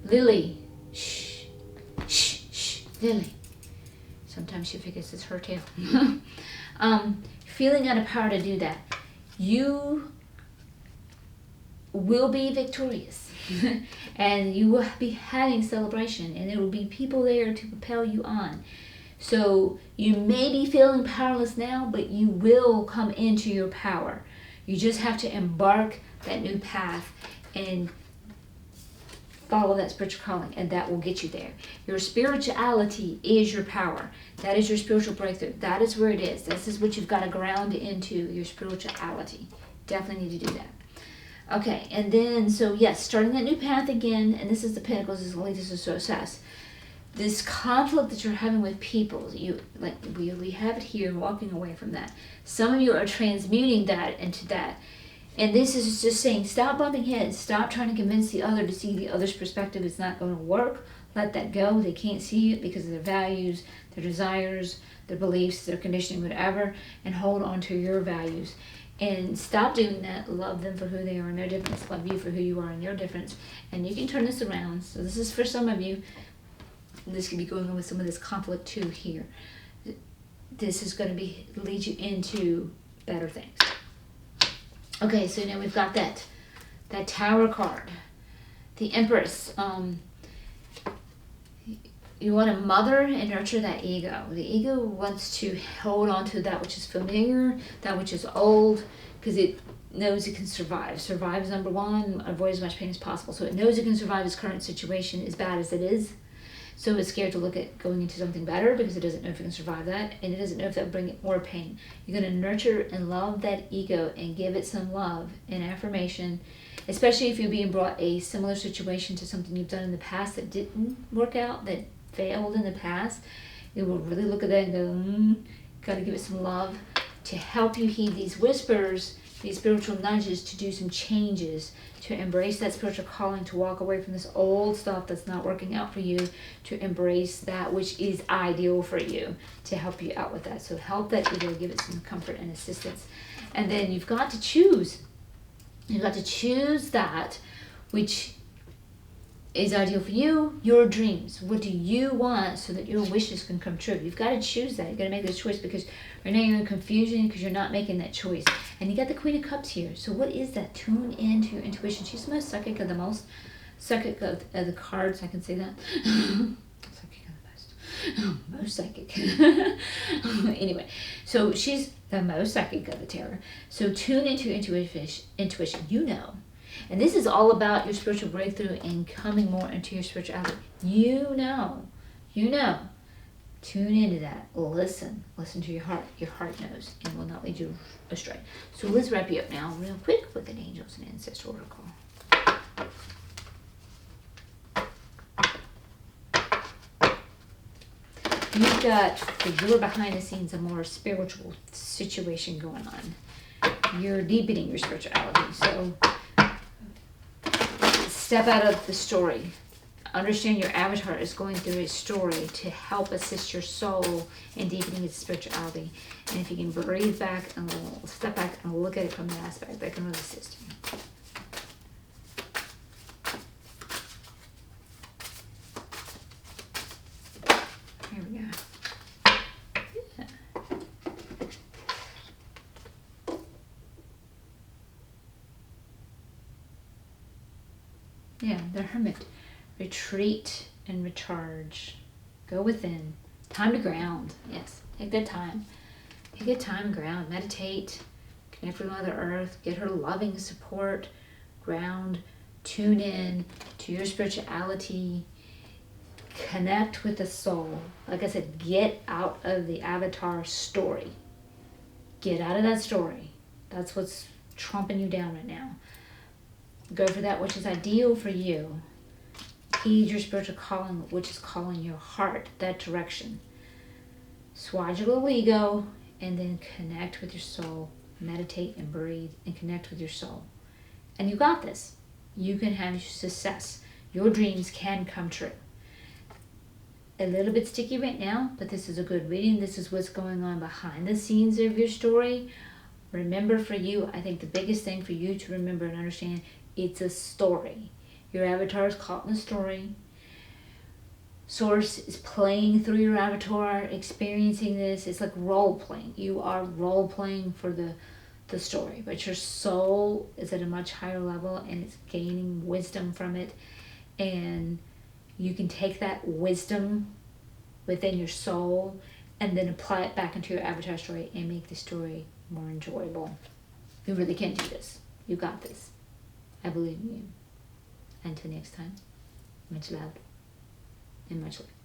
Lily, shh, shh, shh, Lily. Sometimes she figures it's her tail. Feeling out of power to do that. You will be victorious. And you will be having celebration. And there will be people there to propel you on. So you may be feeling powerless now, but you will come into your power. You just have to embark that new path and follow that spiritual calling, and that will get you there. Your spirituality is your power. That is your spiritual breakthrough. That is where it is. This is what you've got to ground into, your spirituality. Definitely need to do that. Okay, and then, so yes, starting that new path again, and this is the Pentacles, this is going to lead us to success. This conflict that you're having with people, we have it here, walking away from that. Some of you are transmuting that into that. And this is just saying, stop bumping heads. Stop trying to convince the other to see the other's perspective. It's not going to work. Let that go. They can't see it because of their values, their desires, their beliefs, their conditioning, whatever. And hold on to your values. And stop doing that. Love them for who they are and their difference. Love you for who you are and your difference. And you can turn this around. So this is for some of you. This could be going on with some of this conflict too here. This is going to lead you into better things. Okay, so now we've got that Tower card. The Empress. You want to mother and nurture that ego. The ego wants to hold on to that which is familiar, that which is old, because it knows it can survive. Survive is number one, avoid as much pain as possible. So it knows it can survive its current situation as bad as it is. So it's scared to look at going into something better because it doesn't know if it can survive that, and it doesn't know if that will bring it more pain. You're going to nurture and love that ego and give it some love and affirmation, especially if you're being brought a similar situation to something you've done in the past that didn't work out, that failed in the past. You will really look at that and go, got to give it some love to help you heed these whispers, these spiritual nudges to do some changes, to embrace that spiritual calling, to walk away from this old stuff that's not working out for you, to embrace that which is ideal for you, to help you out with that. So help that ego, give it some comfort and assistance. And then you've got to choose. You've got to choose that which is ideal for you, your dreams. What do you want so that your wishes can come true? You've got to choose that. You've got to make this choice because right now you're in confusion because you're not making that choice. And you got the Queen of Cups here. So what is that? Tune into your intuition. She's the most psychic of the most. Psychic of the cards, I can say that. Psychic of the most. Most psychic. Anyway, so she's the most psychic of the tarot. So tune into your intuition. You know. And this is all about your spiritual breakthrough and coming more into your spirituality. You know. Tune into that. Listen to your heart. Your heart knows and will not lead you astray. So let's wrap you up now real quick with an Angels and Ancestral Oracle. You've got, for your behind the scenes, a more spiritual situation going on. You're deepening your spirituality. So step out of the story. understand your avatar is going through a story to help assist your soul in deepening its spirituality. And if you can breathe back and step back and look at it from that aspect, that can really assist you. Here we go. Yeah. Yeah, the Hermit. Retreat and recharge. Go within. Time to ground. Yes, take that time. Take a time, ground, meditate, connect with Mother Earth, get her loving support, ground, tune in to your spirituality, connect with the soul. Like I said, get out of the avatar story. Get out of that story. That's what's trumping you down right now. Go for that which is ideal for you. Heed your spiritual calling, which is calling your heart that direction. Swatch your little ego, and then connect with your soul. Meditate and breathe and connect with your soul. And you got this. You can have success. Your dreams can come true. A little bit sticky right now, but this is a good reading. This is what's going on behind the scenes of your story. Remember, for you, I think the biggest thing for you to remember and understand, it's a story. Your avatar is caught in the story. Source is playing through your avatar, experiencing this. It's like role playing. You are role playing for the story, but your soul is at a much higher level and it's gaining wisdom from it. And you can take that wisdom within your soul and then apply it back into your avatar story and make the story more enjoyable. You really can do this. You got this. I believe in you. Until next time, much love and much light.